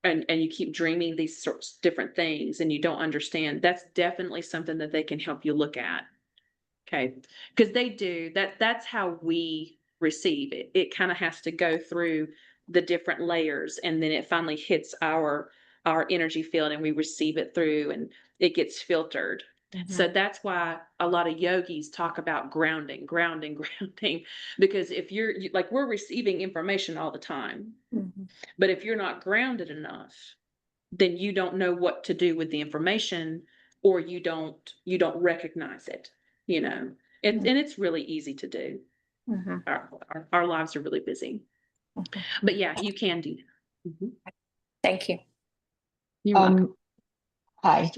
and you keep dreaming these sorts different things and you don't understand, that's definitely something that they can help you look at. Okay. Because they do that's how we receive it. It kind of has to go through the different layers, and then it finally hits our energy field and we receive it through, and it gets filtered. So that's why a lot of yogis talk about grounding, grounding, grounding, because if like, we're receiving information all the time, but if you're not grounded enough, then you don't know what to do with the information, or you don't recognize it, you know. And it's really easy to do. Our lives are really busy. But yeah, you can do that. Thank you. You're welcome. Hi.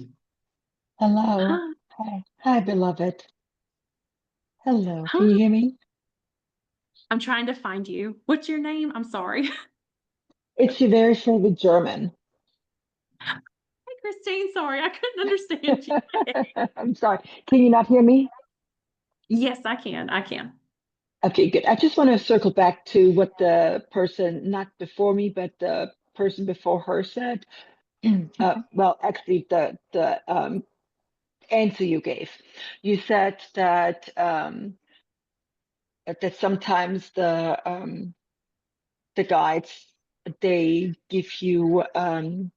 Hello. Hi. Hi. Hi, beloved. Hello. Hi. Can you hear me? I'm trying to find you. What's your name? I'm sorry. It's your very favorite German. Hi, Christine. Sorry, I couldn't understand you. I'm sorry. Can you not hear me? Yes, I can. I can. Okay, good. I just want to circle back to what the person, not before me, but the person before her said. Well, actually, the answer you gave. You said that that sometimes the guides, they give you the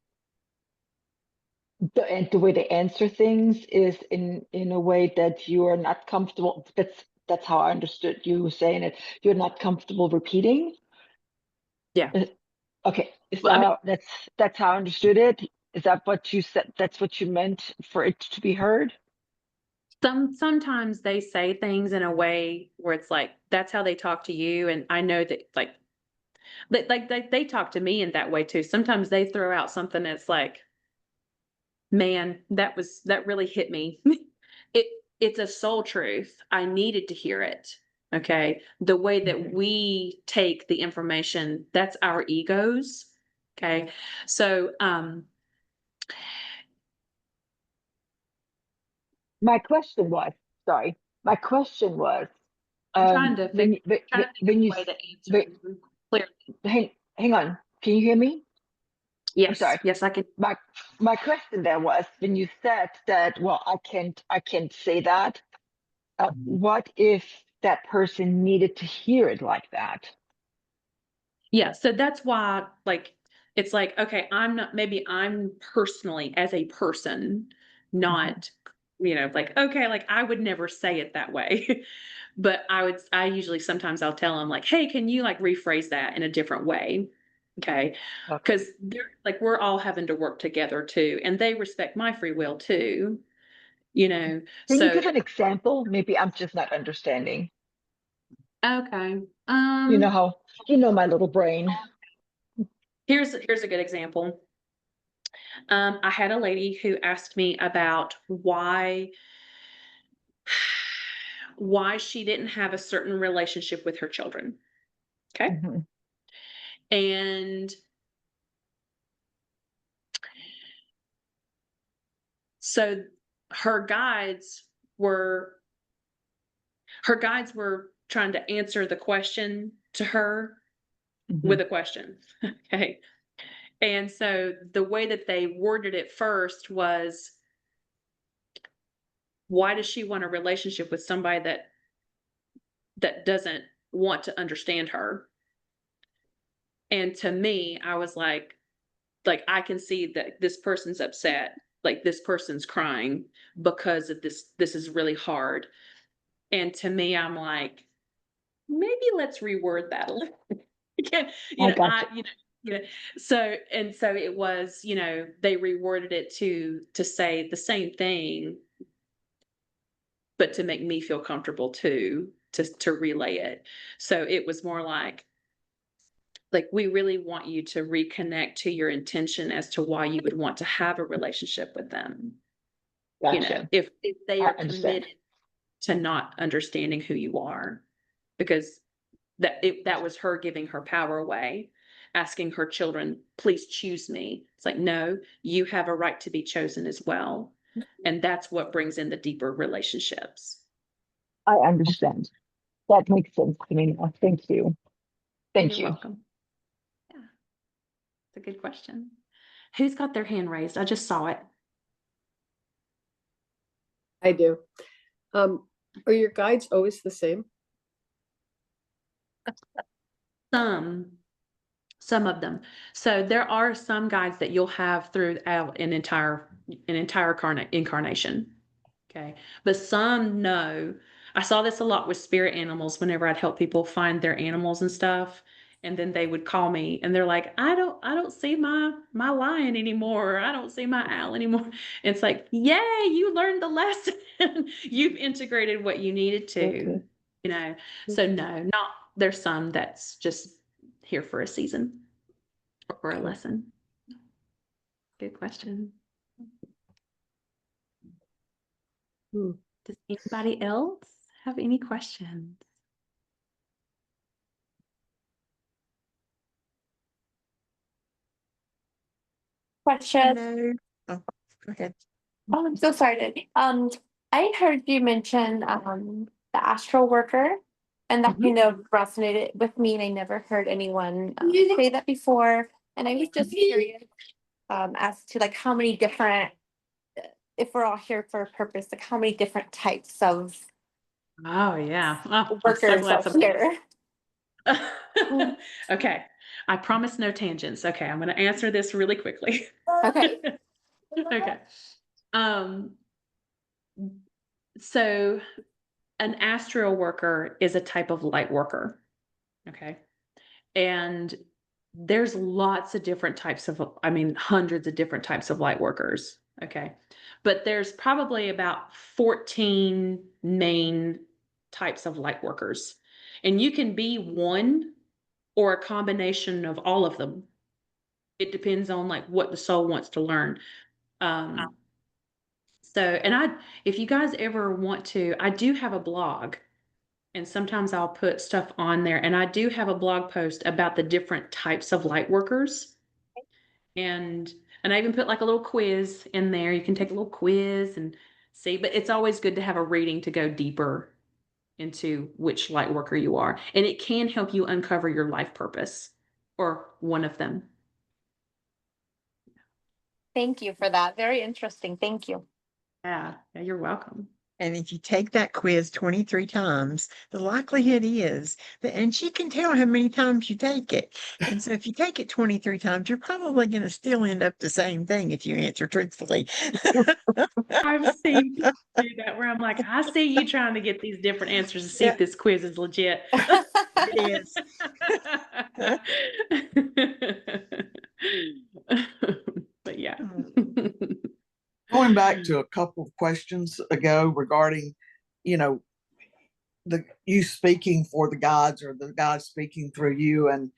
way they answer things is in a way that you are not comfortable. That's how I understood you saying it. You're not comfortable repeating. Yeah. Okay, is Well, I mean, that's how I understood it? Is that what you said? That's what you meant for it to be heard? sometimes they say things in a way where it's like that's how they talk to you, and I know that they talk to me in that way too. Sometimes they throw out something that's like, man, that really hit me. It it's a soul truth. I needed to hear it. Okay. The way that we take the information, that's our egos. Okay. So My question was, sorry, my question was, I'm trying to figure trying to think of when a you way s- to but answer you clearly. hang on, can you hear me? I'm Yes, sorry. yes, I can. My question there was when you said that, well, I can't say that. What if that person needed to hear it like that? Yeah, so that's why, like, it's like, okay, maybe I'm personally, as a person, not, like, okay, like, I would never say it that way. But I usually sometimes I'll tell them, like, hey, can you like rephrase that in a different way? Okay. Okay. Because they're like, we're all having to work together too, and they respect my free will too, you know. Can you So give an example? Maybe I'm just not understanding. okay. You know how, you know, my little brain. Here's a good example. I had a lady who asked me about why she didn't have a certain relationship with her children. Okay. Mhm. And so her guides were trying to answer the question to her with a question. Okay. And so the way that they worded it first was, why does she want a relationship with somebody that doesn't want to understand her? And to me, I was like, I can see that this person's upset, like this person's crying because of this is really hard. And to me, I'm like, maybe let's reword that a little. Again, I got you. you know, so it was, they reworded it to say the same thing, but to make me feel comfortable too, to relay it. So it was more like we really want you to reconnect to your intention as to why you would want to have a relationship with them. Gotcha. If they I are understand. committed to not understanding who you are, because that was her giving her power away, asking her children, please choose me. It's like, no, you have a right to be chosen as well. And that's what brings in the deeper relationships. I understand. That makes sense to me now. Thank you. Thank You're you. welcome. Yeah, it's a good question. Who's got their hand raised? I just saw it. I do. Are your guides always the same? Some of them. So there are some guides that you'll have throughout an entire incarnation. Okay. But some no. I saw this a lot with spirit animals whenever I'd help people find their animals and stuff. And then they would call me and they're like, I don't see my lion anymore. Or I don't see my owl anymore. It's like, yay, you learned the lesson. You've integrated what you needed to, Okay. you know. So no, not there's some that's just here for a season or for a Okay. lesson. Good question. Hmm. Does anybody else have any questions? Question. Hello. Oh, go ahead. Oh, I'm so sorry. I heard you mention the astral worker, and that kind of resonated with me, and I never heard anyone say that before. And I was just curious as to like how many different, if we're all here for a purpose, like how many different types of Oh yeah. Oh, I'm so workers glad are somebody. there. Okay. I promise no tangents. Okay, I'm going to answer this really quickly. Okay. Okay. So an astral worker is a type of light worker. Okay. And there's lots of different types of, I mean, hundreds of different types of light workers. Okay. But there's probably about 14 main types of light workers. And you can be one or a combination of all of them. It depends on like what the soul wants to learn. And if you guys ever want to, I do have a blog and sometimes I'll put stuff on there and I do have a blog post about the different types of light workers. And I even put like a little quiz in there. You can take a little quiz and see, but it's always good to have a reading to go deeper into which light worker you are. And it can help you uncover your life purpose or one of them. Thank you for that. Very interesting. Thank you. Yeah, you're welcome. And if you take that quiz 23 times, the likelihood is that, and she can tell how many times you take it. And so if you take it 23 times, you're probably going to still end up the same thing if you answer truthfully. I've seen people do that where I'm like, I see you trying to get these different answers to see Yeah. if this quiz is legit. It is. But yeah. Going back to a couple of questions ago regarding, you know, you speaking for the gods or the gods speaking through you, and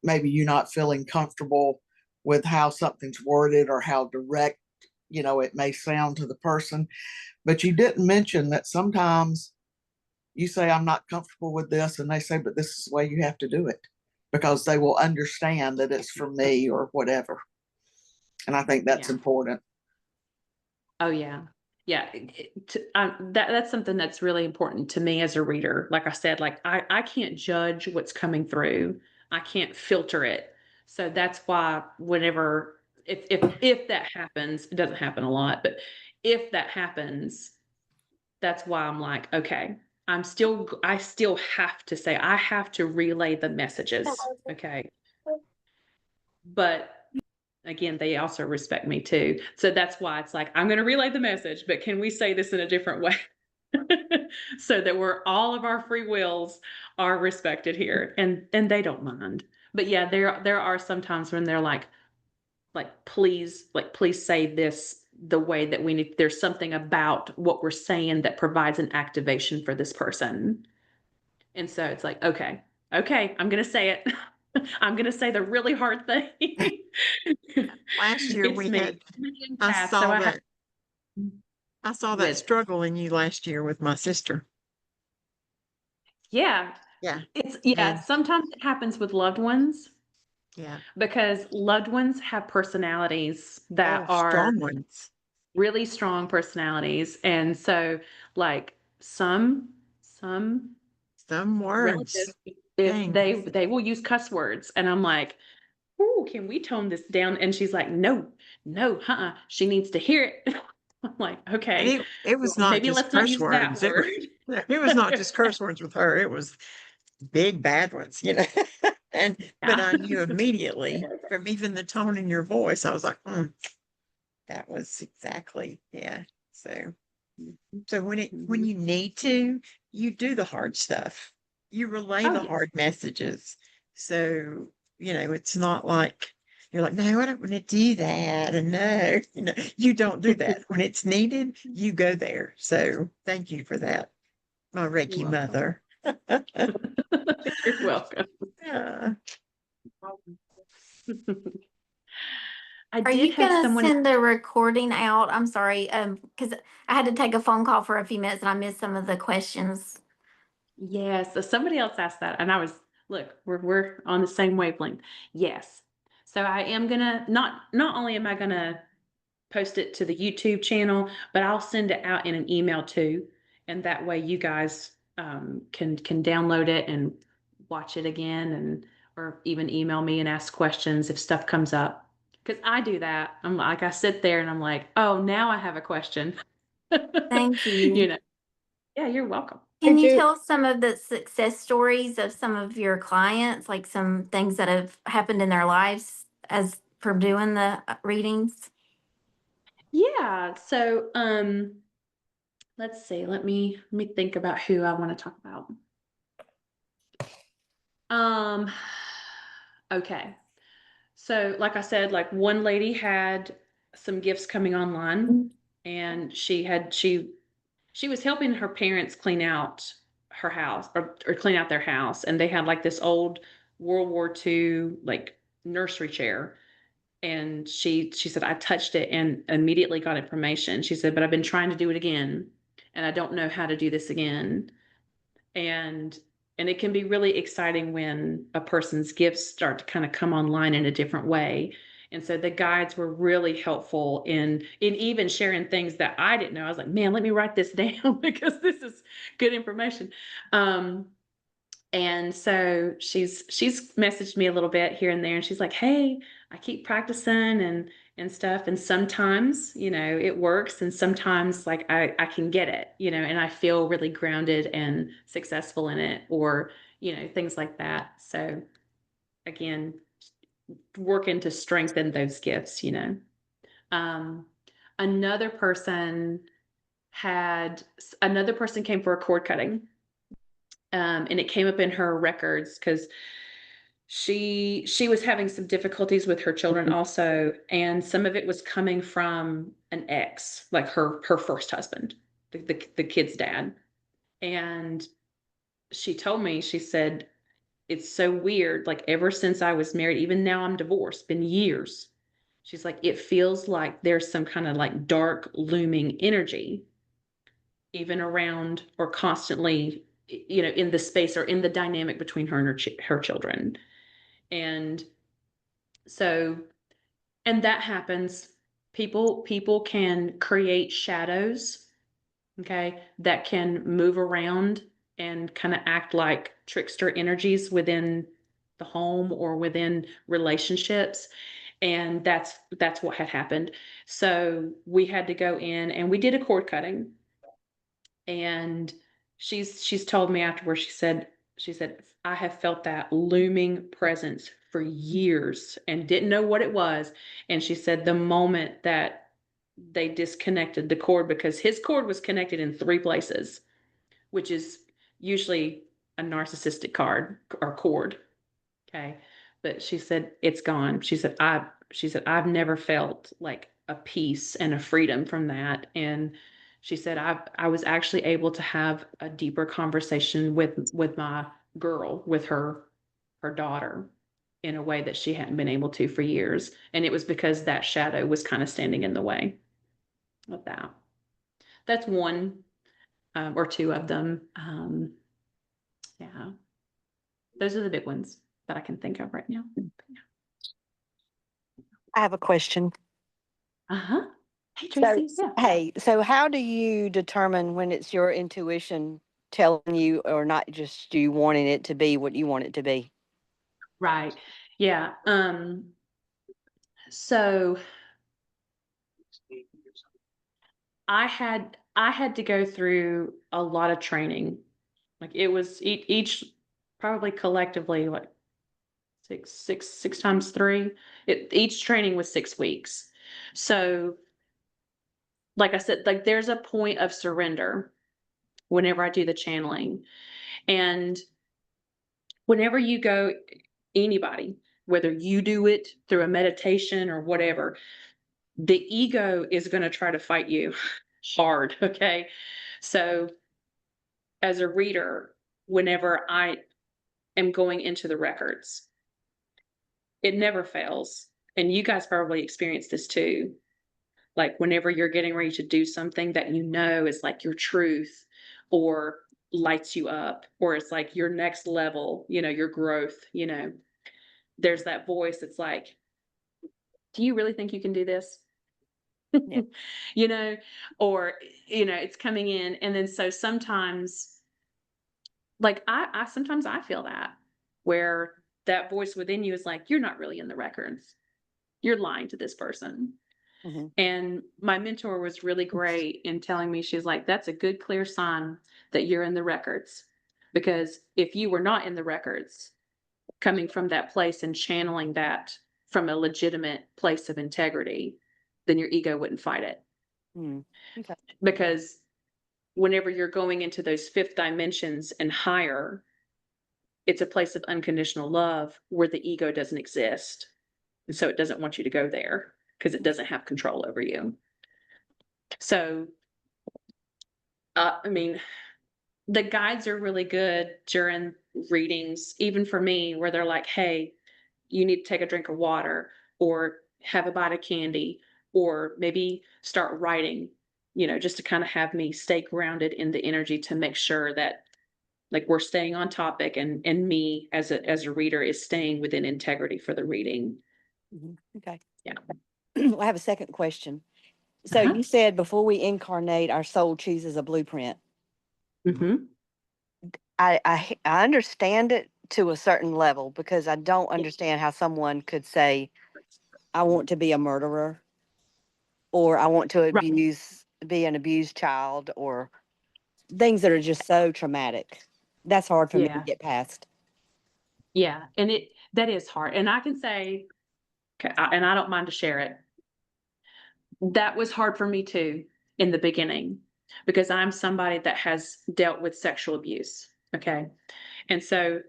maybe you not feeling comfortable with how something's worded or how direct, you know, it may sound to the person. But you didn't mention that sometimes you say, I'm not comfortable with this, and they say, but this is the way you have to do it, because they will understand that it's from me or whatever. And I think that's important. Oh yeah. Yeah. That's something that's really important to me as a reader. Like I said, like I can't judge what's coming through. I can't filter it. So that's why whenever, if that happens, it doesn't happen a lot, but if that happens, that's why I'm like, okay, I still have to say, I have to relay the messages. Okay. But again, they also respect me too. So that's why it's like, I'm going to relay the message, but can we say this in a different way? So that all of our free wills are respected here, and they don't mind. But yeah, there are some times when they're like please say this the way that we need. There's something about what we're saying that provides an activation for this person. And so it's like, okay, I'm going to say it. I'm going to say the really hard thing. Last year It's we me. had, I'm I empath, so saw I have that. I saw that with struggle in you last year with my sister. yeah. Yeah. It's sometimes it happens with loved ones Yeah. because loved ones have personalities that are strong ones. really strong personalities. And so like some Some relatives, words. if Dang. they will use cuss words, and I'm like, "Ooh, can we tone this down?" And she's like, "No, no, she needs to hear it." I'm like, And "Okay, it was well, not maybe just let's not curse use that words. It was, word." it was not just curse words with her. It was big bad ones, you know. And but Yeah. I knew immediately from even the tone in your voice, I was like, that was exactly, yeah. So when Mhm. you need to, you do the hard stuff. You relay Oh, the yes. hard messages. So, it's not like you're like, no, I don't want to do that. And no, you don't do that. When it's needed, you go there. So thank you for that, my You're Reiki welcome. mother. You're welcome. Yeah. I Are did you have gonna someone. send the recording out? I'm sorry, because I had to take a phone call for a few minutes and I missed some of the questions. Yes, so somebody else asked that, and I was, look, we're on the same wavelength. Yes. So I am gonna, not only am I gonna post it to the YouTube channel, but I'll send it out in an email too. And that way you guys can download it and watch it again, and or even email me and ask questions if stuff comes up. Because I do that. I'm like, I sit there and I'm like, oh, now I have a question. Thank You you. know, yeah, you're welcome. I Can you do. tell us some of the success stories of some of your clients, like some things that have happened in their lives as from doing the readings? Yeah. So let's see. Let me think about who I want to talk about. Um okay. So like I said, like one lady had some gifts coming online, and she was helping her parents clean out her house, or clean out their house, and they had like this old World War II like nursery chair. And she said, I touched it and immediately got information. She said, but I've been trying to do it again, and I don't know how to do this again. And it can be really exciting when a person's gifts start to kind of come online in a different way. And so the guides were really helpful in even sharing things that I didn't know. I was like, man, let me write this down because this is good information. And so she's messaged me a little bit here and there, and she's like, "Hey, I keep practicing and stuff, and sometimes, it works, and sometimes like I can get it, and I feel really grounded and successful in it, or, things like that." So again, working to strengthen those gifts. Um, another person another person came for a cord cutting, and it came up in her records because she was having some difficulties with her children also, and some of it was coming from an ex, like her first husband, the kid's dad. And she told me, she said, it's so weird, like ever since I was married, even now I'm divorced, been years. She's like, it feels like there's some kind of like dark looming energy even around or constantly, in the space or in the dynamic between her and her children. And so, and that happens. People can create shadows, okay, that can move around and kind of act like trickster energies within the home or within relationships. And that's what had happened. So we had to go in and we did a cord cutting. And she's told me afterwards, she said, I have felt that looming presence for years and didn't know what it was. And she said the moment that they disconnected the cord, because his cord was connected in three places, which is usually a narcissistic card or cord. Okay. But she said, it's gone. She said, I've never felt like a peace and a freedom from that. And she said, I was actually able to have a deeper conversation with my girl, with her daughter, in a way that she hadn't been able to for years. And it was because that shadow was kind of standing in the way of that. That's one, or two of them. Yeah. Those are the big ones that I can think of right now. I have a question. Uh-huh. Hey, So, Tracy. Yeah. hey, so how do you determine when it's your intuition telling you or not just you wanting it to be what you want it to be? Right. Yeah. So I had to go through a lot of training. Like it was each probably collectively like six times three. Each training was 6 weeks. So like I said, like there's a point of surrender whenever I do the channeling. And whenever you go, anybody, whether you do it through a meditation or whatever, the ego is going to try to fight you hard. Okay. So as a reader, whenever I am going into the records, it never fails. And you guys probably experience this too. Like whenever you're getting ready to do something that you know is like your truth or lights you up, or it's like your next level, your growth, there's that voice that's like, do you really think you can do this? Yeah. you know, or, it's coming in. And then so sometimes, like I sometimes I feel that where that voice within you is like, you're not really in the records. You're lying to this person. Mhm. And my mentor was really great in telling me, she's like, that's a good, clear sign that you're in the records. Because if you were not in the records, coming from that place and channeling that from a legitimate place of integrity, then your ego wouldn't fight it. Mm. Okay. Because whenever you're going into those fifth dimensions and higher, it's a place of unconditional love where the ego doesn't exist. And so it doesn't want you to go there because it doesn't have control over you. So, I mean, the guides are really good during readings, even for me, where they're like, hey, you need to take a drink of water or have a bite of candy or maybe start writing, just to kind of have me stay grounded in the energy to make sure that like we're staying on topic and me as a reader is staying within integrity for the reading. Mhm. Okay. Yeah. Well, I have a second question. So Uh-huh. you said before we incarnate, our soul chooses a blueprint. Mm-hmm. I understand it to a certain level because I don't Yeah. understand how someone could say, I want to be a murderer or I want to Right. be an abused child or things that are just so traumatic. That's hard for me to Yeah. get past. Yeah. And that is hard. And I can say, okay, and I don't mind to share it. That was hard for me too in the beginning because I'm somebody that has dealt with sexual abuse. Okay. And so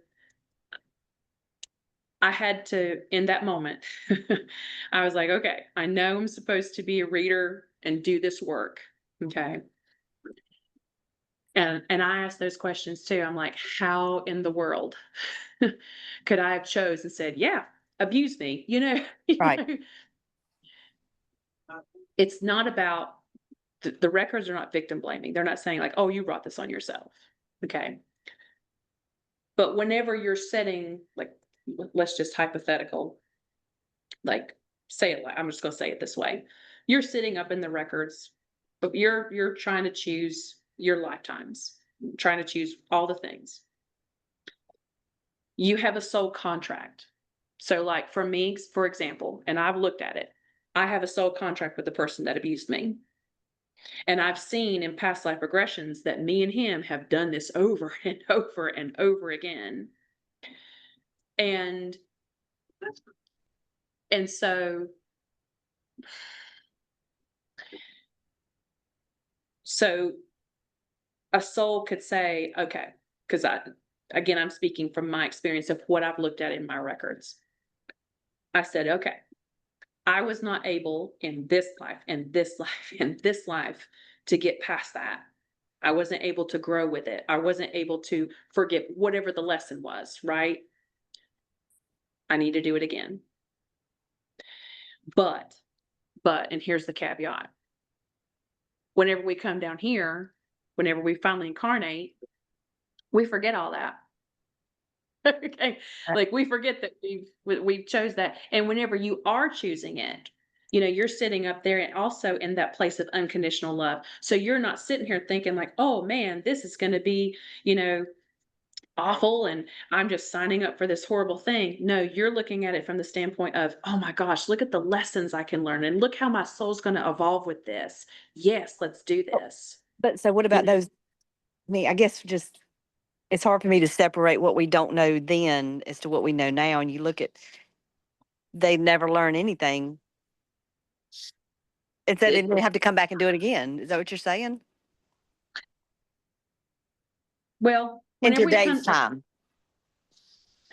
I had to, in that moment, I was like, okay, I know I'm supposed to be a reader and do this work. Okay. And I asked those questions too. I'm like, how in the world could I have chose and said, yeah, abuse me, Right. It's not about the records are not victim blaming. They're not saying like, oh, you brought this on yourself. Okay. But whenever you're setting, like, let's just hypothetical, like, say it like, I'm just going to say it this way. You're sitting up in the records, but you're trying to choose your lifetimes, trying to choose all the things. You have a soul contract. So, like for me, for example, and I've looked at it, I have a soul contract with the person that abused me. And I've seen in past life regressions that me and him have done this over and over and over again. And and so a soul could say, okay, because I'm speaking from my experience of what I've looked at in my records. I said, okay, I was not able in this life and this life and this life to get past that. I wasn't able to grow with it. I wasn't able to forget whatever the lesson was, right? I need to do it again. But, and here's the caveat. Whenever we come down here, whenever we finally incarnate, we forget all that. Okay. Like we forget that we chose that. And whenever you are choosing it, You know, you're sitting up there and also in that place of unconditional love. So you're not sitting here thinking like, oh man, this is going to be, you know, awful and I'm just signing up for this horrible thing. No, you're looking at it from the standpoint of, oh my gosh, look at the lessons I can learn and look how my soul's going to evolve with this. Yes, let's do this. But so what about those? I guess just it's hard for me to separate what we don't know then as to what we know now. And you look at, they never learn anything. It's that they didn't have to come back and do it again. Is that what you're saying? Well, In whenever we today's come, time.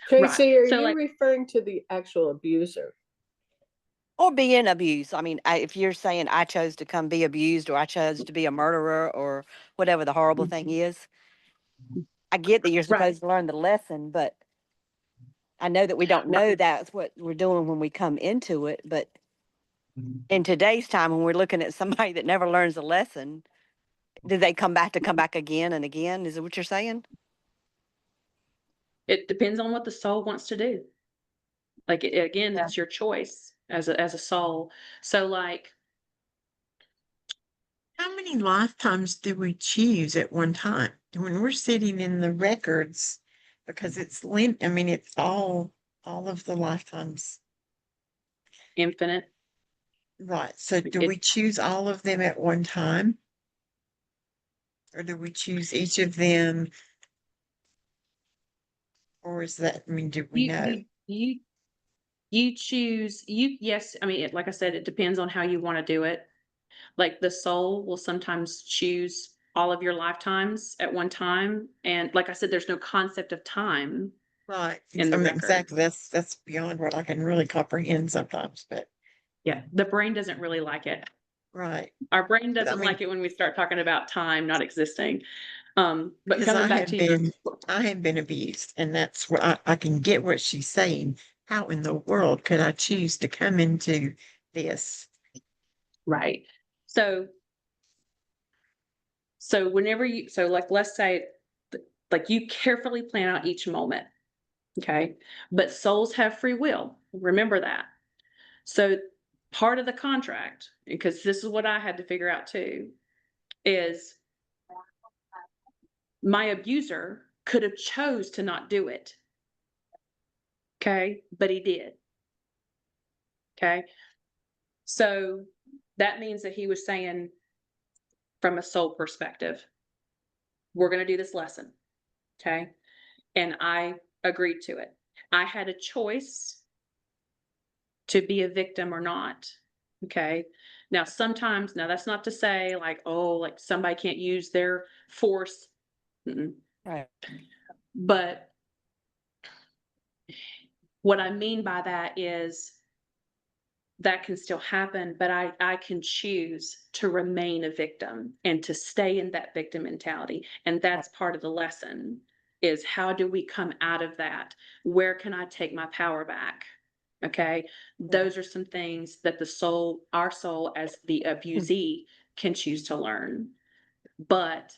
Tracy, are So, you like- referring to the actual abuser? Or being abused. I mean, if you're saying I chose to come be abused or I chose to be a murderer or whatever the horrible thing is, I get that you're Right. supposed to learn the lesson, but I know that we don't know that's what we're doing when we come into it. But in today's time, when we're looking at somebody that never learns a lesson, do they come back again and again? Is it what you're saying? it depends on what the soul wants to do. Like again, Yeah. it's your choice as a soul. So like, How many lifetimes do we choose at one time? When we're sitting in the records, because it's I mean, it's all of the lifetimes. infinite. Right. So do It- we choose all of them at one time? Or do we choose each of them? Or is that, I mean, do we you know? you choose yes, I mean like I said, it depends on how you want to do it. Like the soul will sometimes choose all of your lifetimes at one time. And like I said, there's no concept of time Right. in I the mean, record. exactly. That's beyond what I can really comprehend sometimes, but Yeah. The brain doesn't really like it. right. Our brain But I doesn't mean, like it when we start talking about time not existing. But because coming back to your I have been abused, and that's what I can get what she's saying. How in the world could I choose to come into this? right. So whenever so like let's say like you carefully plan out each moment. Okay. But souls have free will. Remember that. So part of the contract, because this is what I had to figure out too, is my abuser could have chose to not do it. Okay. But he did. Okay. So that means that he was saying, from a soul perspective, we're going to do this lesson. Okay. And I agreed to it. I had a choice to be a victim or not. Okay. Now, sometimes, now that's not to say like, oh, like somebody can't use their force. Mm-mm. Right. But what I mean by that is that can still happen, but I can choose to remain a victim and to stay in that victim mentality. And that's part of the lesson is how do we come out of that? Where can I take my power back? Okay. Those are some things that our soul as the abusee can choose to learn. But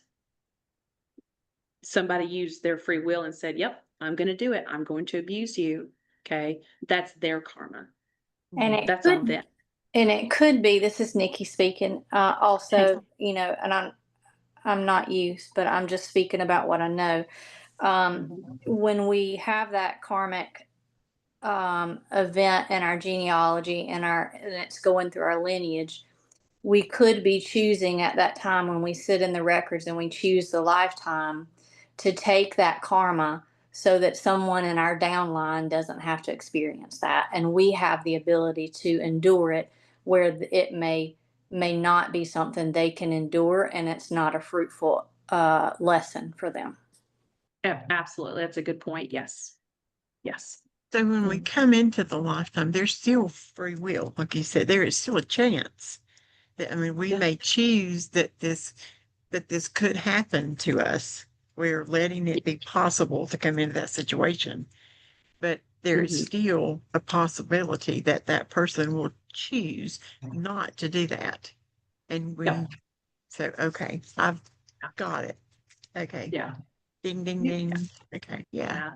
somebody used their free will and said, yep, I'm going to do it. I'm going to abuse you. Okay. That's their karma. And it That's could, on them. and it could be, this is Nikki speaking, also, you know, and I'm not used, but I'm just speaking about what I know. When we have that karmic event in our genealogy and it's going through our lineage, we could be choosing at that time when we sit in the records and we choose the lifetime to take that karma so that someone in our downline doesn't have to experience that, and we have the ability to endure it where it may not be something they can endure and it's not a fruitful lesson for them. Absolutely. That's a good point. Yes. Yes. So when we come into the lifetime, there's still free will. Like you said, there is still a chance that, I mean, we may choose that this could happen to us. We're letting it be possible to come into that situation. But there is still a possibility that that person will choose not to do that. And so, okay, I've got it. Okay. Yeah. Ding, ding, ding. Okay. Yeah. Yeah.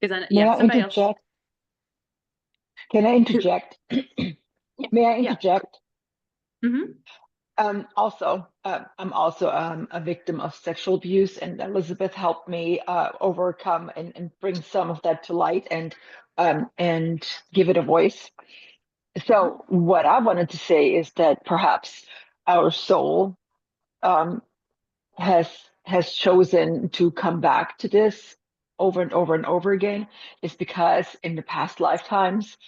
Because May I somebody else. interject? Can I interject? May I Yeah. interject? Mhm. I'm also a victim of sexual abuse, and Elizabeth helped me overcome and bring some of that to light and give it a voice. So what I wanted to say is that perhaps our soul um, has has chosen to come back to this over and over and over again is because in the past lifetimes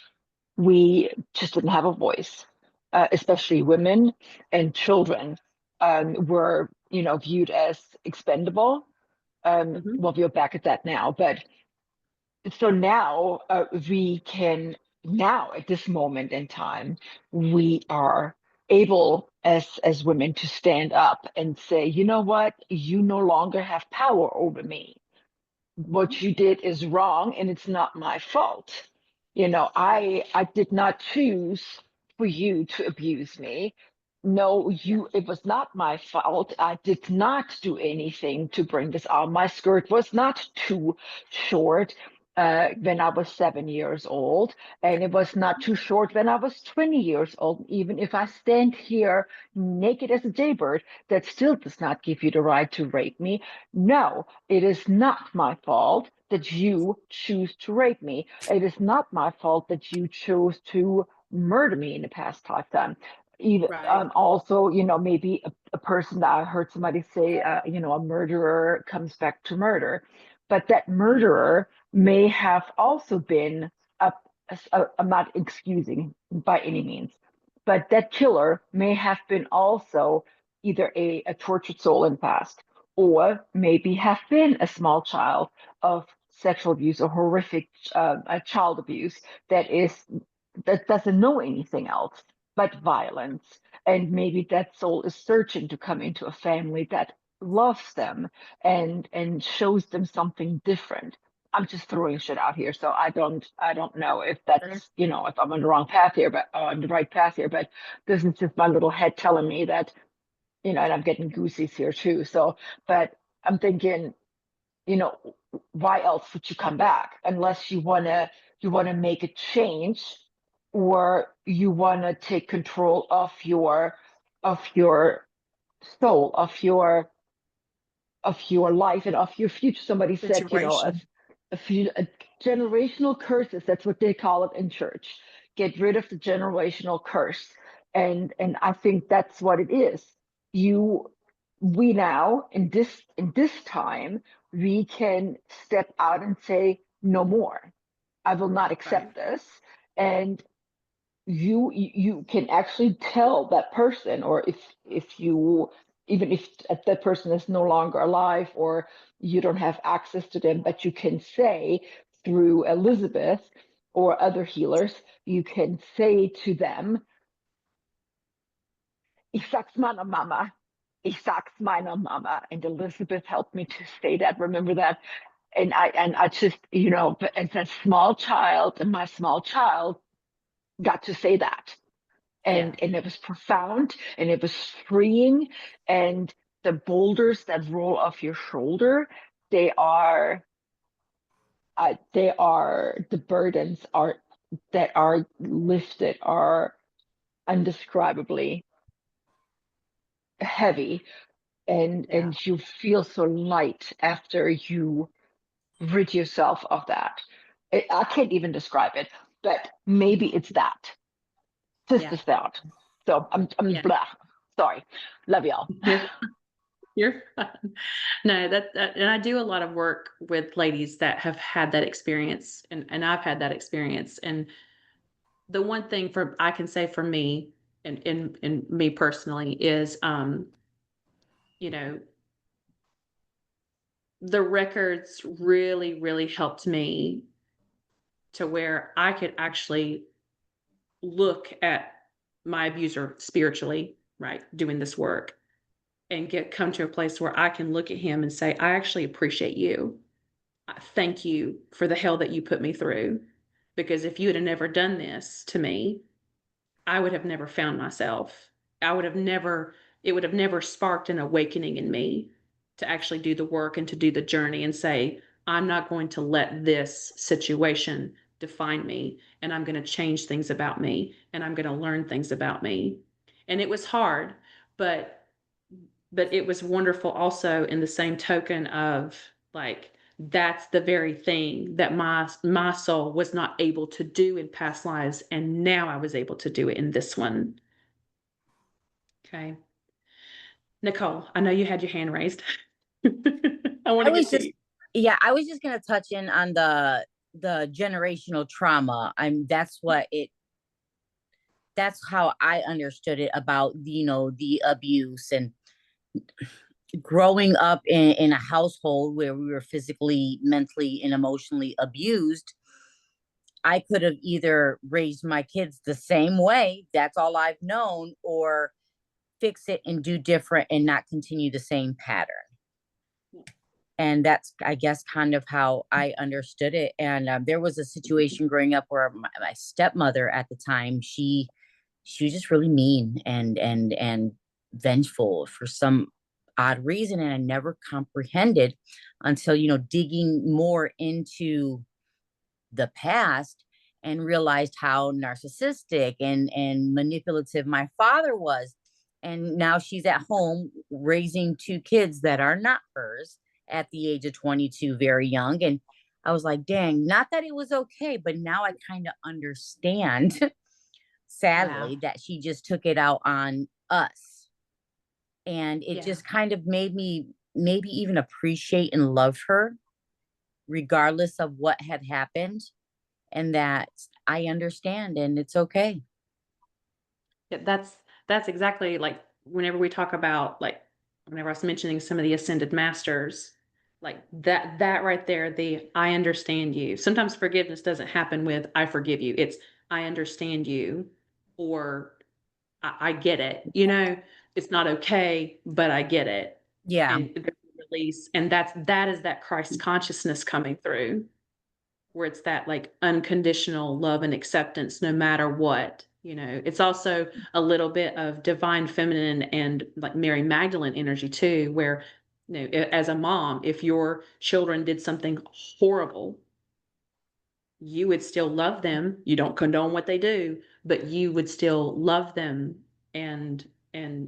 we just didn't have a voice, especially women and children were, viewed as expendable. Mhm. Well, we're back at that now, but so now we can now at this moment in time we are able as women to stand up and say, you know what, you no longer have power over me. What you did is wrong and it's not my fault. I did not choose for you to abuse me. No, it was not my fault. I did not do anything to bring this on. My skirt was not too short when I was 7 years old, and it was not too short when I was 20 years old. Even if I stand here naked as a jaybird, that still does not give you the right to rape me. No, it is not my fault that you choose to rape me. It is not my fault that you chose to murder me in the past lifetime. Even Right. also, maybe a person that I heard somebody say, a murderer comes back to murder, but that murderer may have also been I'm not excusing by any means, but that killer may have been also either a tortured soul in the past or maybe have been a small child of sexual abuse or horrific child abuse that doesn't know anything else but violence. And maybe that soul is searching to come into a family that loves them and shows them something different. I'm just throwing shit out here, so I don't know if that's if I'm on the wrong path here, but on the right path here. But this is just my little head telling me that and I'm getting goosies here too. So, but I'm thinking, you know, why else would you come back unless you wanna make a change or you wanna take control of your soul, of your life and of your future. Somebody said, Situation. a few generational curses. That's what they call it in church. Get rid of the generational curse, and I think that's what it is. You, we now in this time we can step out and say no more. I will not Right. accept this, and you can actually tell that person, or if you even if that person is no longer alive or you don't have access to them, but you can say through Elizabeth or other healers, you can say to them, ich sag's meiner Mama, ich sag's meiner Mama. And Elizabeth helped me to say that, remember that. And I just, as a small child, and my small child got to say that, Yeah. and it was profound and it was freeing, and the boulders that roll off your shoulder, they are the burdens are that are lifted are undescribably heavy, and Yeah. you feel so light after you rid yourself of that. I can't even describe it, but maybe it's that. Just Yeah. the thought. So I'm Yeah. blah. Sorry. Love y'all. You're you're fine. No, and I do a lot of work with ladies that have had that experience, and I've had that experience. And the one thing for I can say for me and me personally is you know, the records really, really helped me to where I could actually look at my abuser spiritually, right, doing this work, and come to a place where I can look at him and say, I actually appreciate you. Thank you for the hell that you put me through. Because if you had never done this to me, I would have never found myself. I would have never, it would have never sparked an awakening in me to actually do the work and to do the journey and say, I'm not going to let this situation define me, and I'm going to change things about me, and I'm going to learn things about me. And it was hard, but it was wonderful also in the same token of like, that's the very thing that my soul was not able to do in past lives, and now I was able to do it in this one. Okay. Nicole, I know you had your hand raised. I want I to was get to just, you. yeah, I was just gonna touch in on the generational trauma. That's how I understood it about, the abuse and growing up in a household where we were physically, mentally, and emotionally abused. I could have either raised my kids the same way, that's all I've known, or fix it and do different and not continue the same pattern. And that's, I guess, kind of how I understood it. And there was a situation growing up where my stepmother at the time, she was just really mean and vengeful for some odd reason, and I never comprehended until, digging more into the past and realized how narcissistic and manipulative my father was. And now she's at home raising two kids that are not hers at the age of 22, very young. And I was like, dang, not that it was okay, but now I kind of understand, sadly, that she just took it out on us. And it just kind of made me maybe even appreciate and love her, regardless of what had happened, and that I understand and it's okay. Yeah, that's exactly like whenever we talk about like whenever I was mentioning some of the ascended masters, like that right there, the I understand you. Sometimes forgiveness doesn't happen with I forgive you. It's I understand you, or I get it. It's not okay, but I get it. Yeah. And there's a release, and that is that Christ consciousness coming through, where it's that like unconditional love and acceptance no matter what. It's also a little bit of divine feminine and like Mary Magdalene energy too, where as a mom, if your children did something horrible, you would still love them. You don't condone what they do, but you would still love them and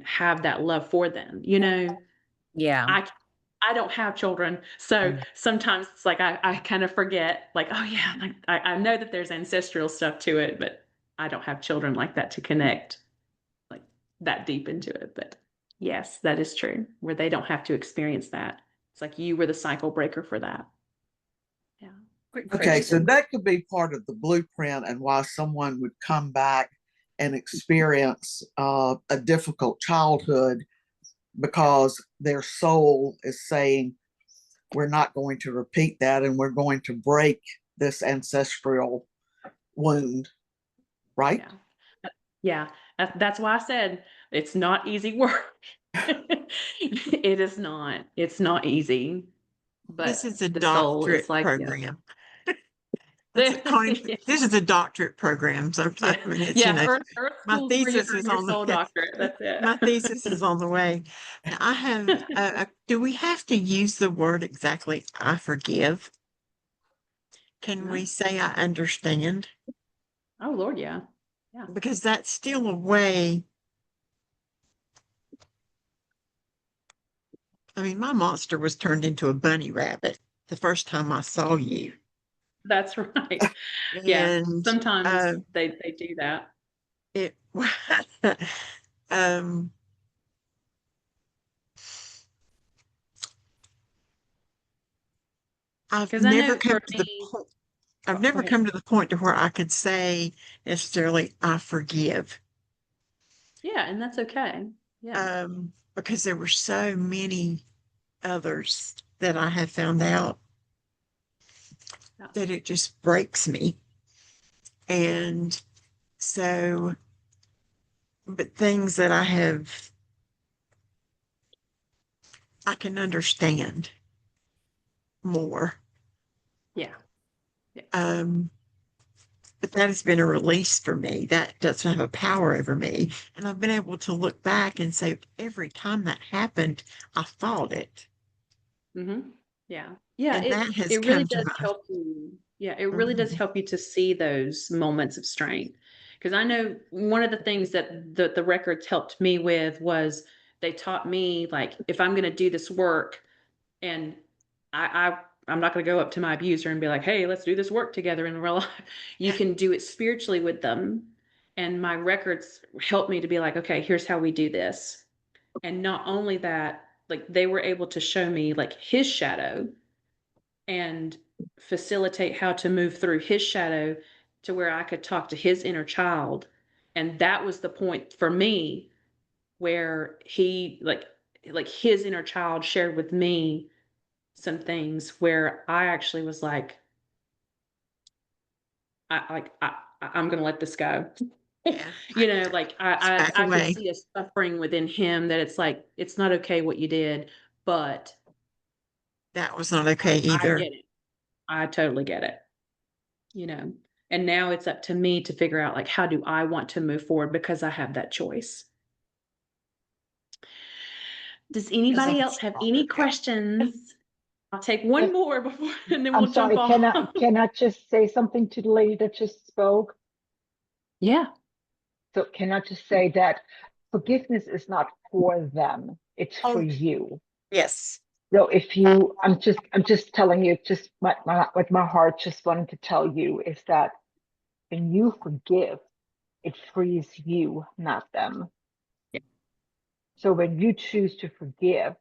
have that love for them. Yeah. I don't have children, so sometimes it's like I kind of forget, like, oh yeah, like I know that there's ancestral stuff to it, but I don't have children like that to connect like that deep into it. But yes, that is true, where they don't have to experience that. It's like you were the cycle breaker for that. Yeah. Okay, so that could be part of the blueprint and why someone would come back and experience a difficult childhood, because their soul is saying, we're not going to repeat that, and we're going to break this ancestral wound, right? Yeah. That's why I said it's not easy work. It is not. It's not easy. But This is a the soul is doctorate like, program. This is a doctorate program. So I mean, it's, Earth my school's where you thesis earn is your on soul the doctorate. That's it. my thesis is on the way. Now, I have. Do we have to use the word exactly? I forgive. Can we say I understand? Oh Lord, yeah. Because that's still a way. I mean, my monster was turned into a bunny rabbit the first time I saw you. That's right. Yeah. And Sometimes they do that. it um I've Because I never know come for to the me, point I've go never ahead. come to the point to where I could say necessarily I forgive. Yeah, and that's okay. Yeah. Because there were so many others that I have found out that it just breaks me. And so, but things that I can understand more. Yeah. But that has been a release for me. That doesn't have a power over me. And I've been able to look back and say, every time that happened, I fought it. Mm-hmm. Yeah. Yeah. And that has It really come to does my, help you. Yeah. It really does Mhm. help you to see those moments of strength. Because I know one of the things that the records helped me with was they taught me, like, if I'm going to do this work and I'm not going to go up to my abuser and be like, hey, let's do this work together in real life. You can do it spiritually with them. And my records helped me to be like, okay, here's how we do this. And not only that, like they were able to show me like his shadow and facilitate how to move through his shadow to where I could talk to his inner child. And that was the point for me where he like his inner child shared with me some things where I actually was like, I'm gonna let this go. Yeah. You know, like Just back I could away. see a suffering within him that it's like it's not okay what you did, but That was not okay I either. get it. I totally get it. You know, and now it's up to me to figure out like how do I want to move forward because I have that choice. Does anybody else have any questions? I'll take one Yes, more before and then I'm we'll jump sorry, off. can I just say something to the lady that just spoke? Yeah. So can I just say that forgiveness is not for them, it's for Oh, you. yes. So if you, I'm just telling you, just what my heart just wanted to tell you is that when you forgive, it frees you, not them. So when you choose to forgive,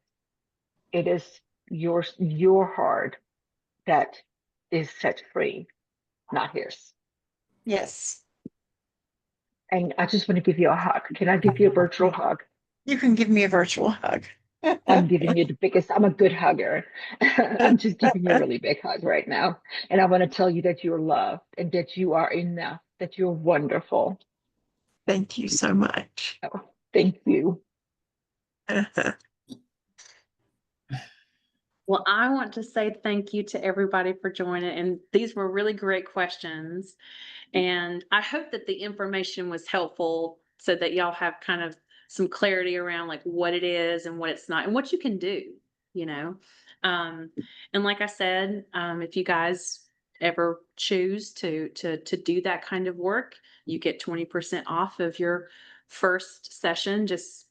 it is your heart that is set free, not his. Yes. And I just want to give you a hug. Can I give you a virtual hug? You can give me a virtual hug. I'm giving you the biggest, I'm a good hugger. I'm just giving you a really big hug right now. And I want to tell you that you're loved and that you are enough, that you're wonderful. Thank you so much. Oh, thank you. Well, I want to say thank you to everybody for joining. And these were really great questions. And I hope that the information was helpful so that y'all have kind of some clarity around like what it is and what it's not and what you can do, you know. Um, and like I said, if you guys ever choose to do that kind of work, you get 20% off of your first session, just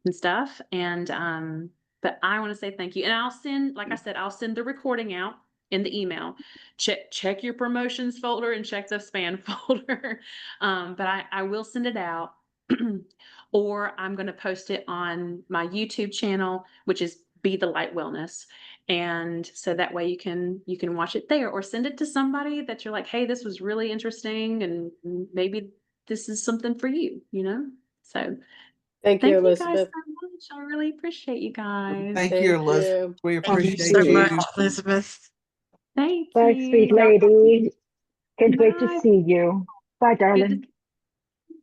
and stuff. And but I want to say thank you. And I'll send, like I said, I'll send the recording out in the email. Check your promotions folder and check the spam folder. But I will send it out. Or I'm going to post it on my YouTube channel, which is Be the Light Wellness. And so that way you can watch it there or send it to somebody that you're like, hey, this was really interesting and maybe this is something for you, you know? So Thank you, thank you guys Elizabeth. so much. I really appreciate you guys. Thank Thank you, Elizabeth. you. We Thank you appreciate so Thank much, you. Elizabeth. Thank Bye, you. sweet lady. Can't wait to Bye. see you. Bye, Good to darling.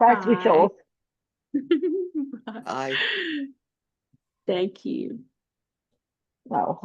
Bye, sweet bye. souls. Bye. Bye. Thank you. Oh,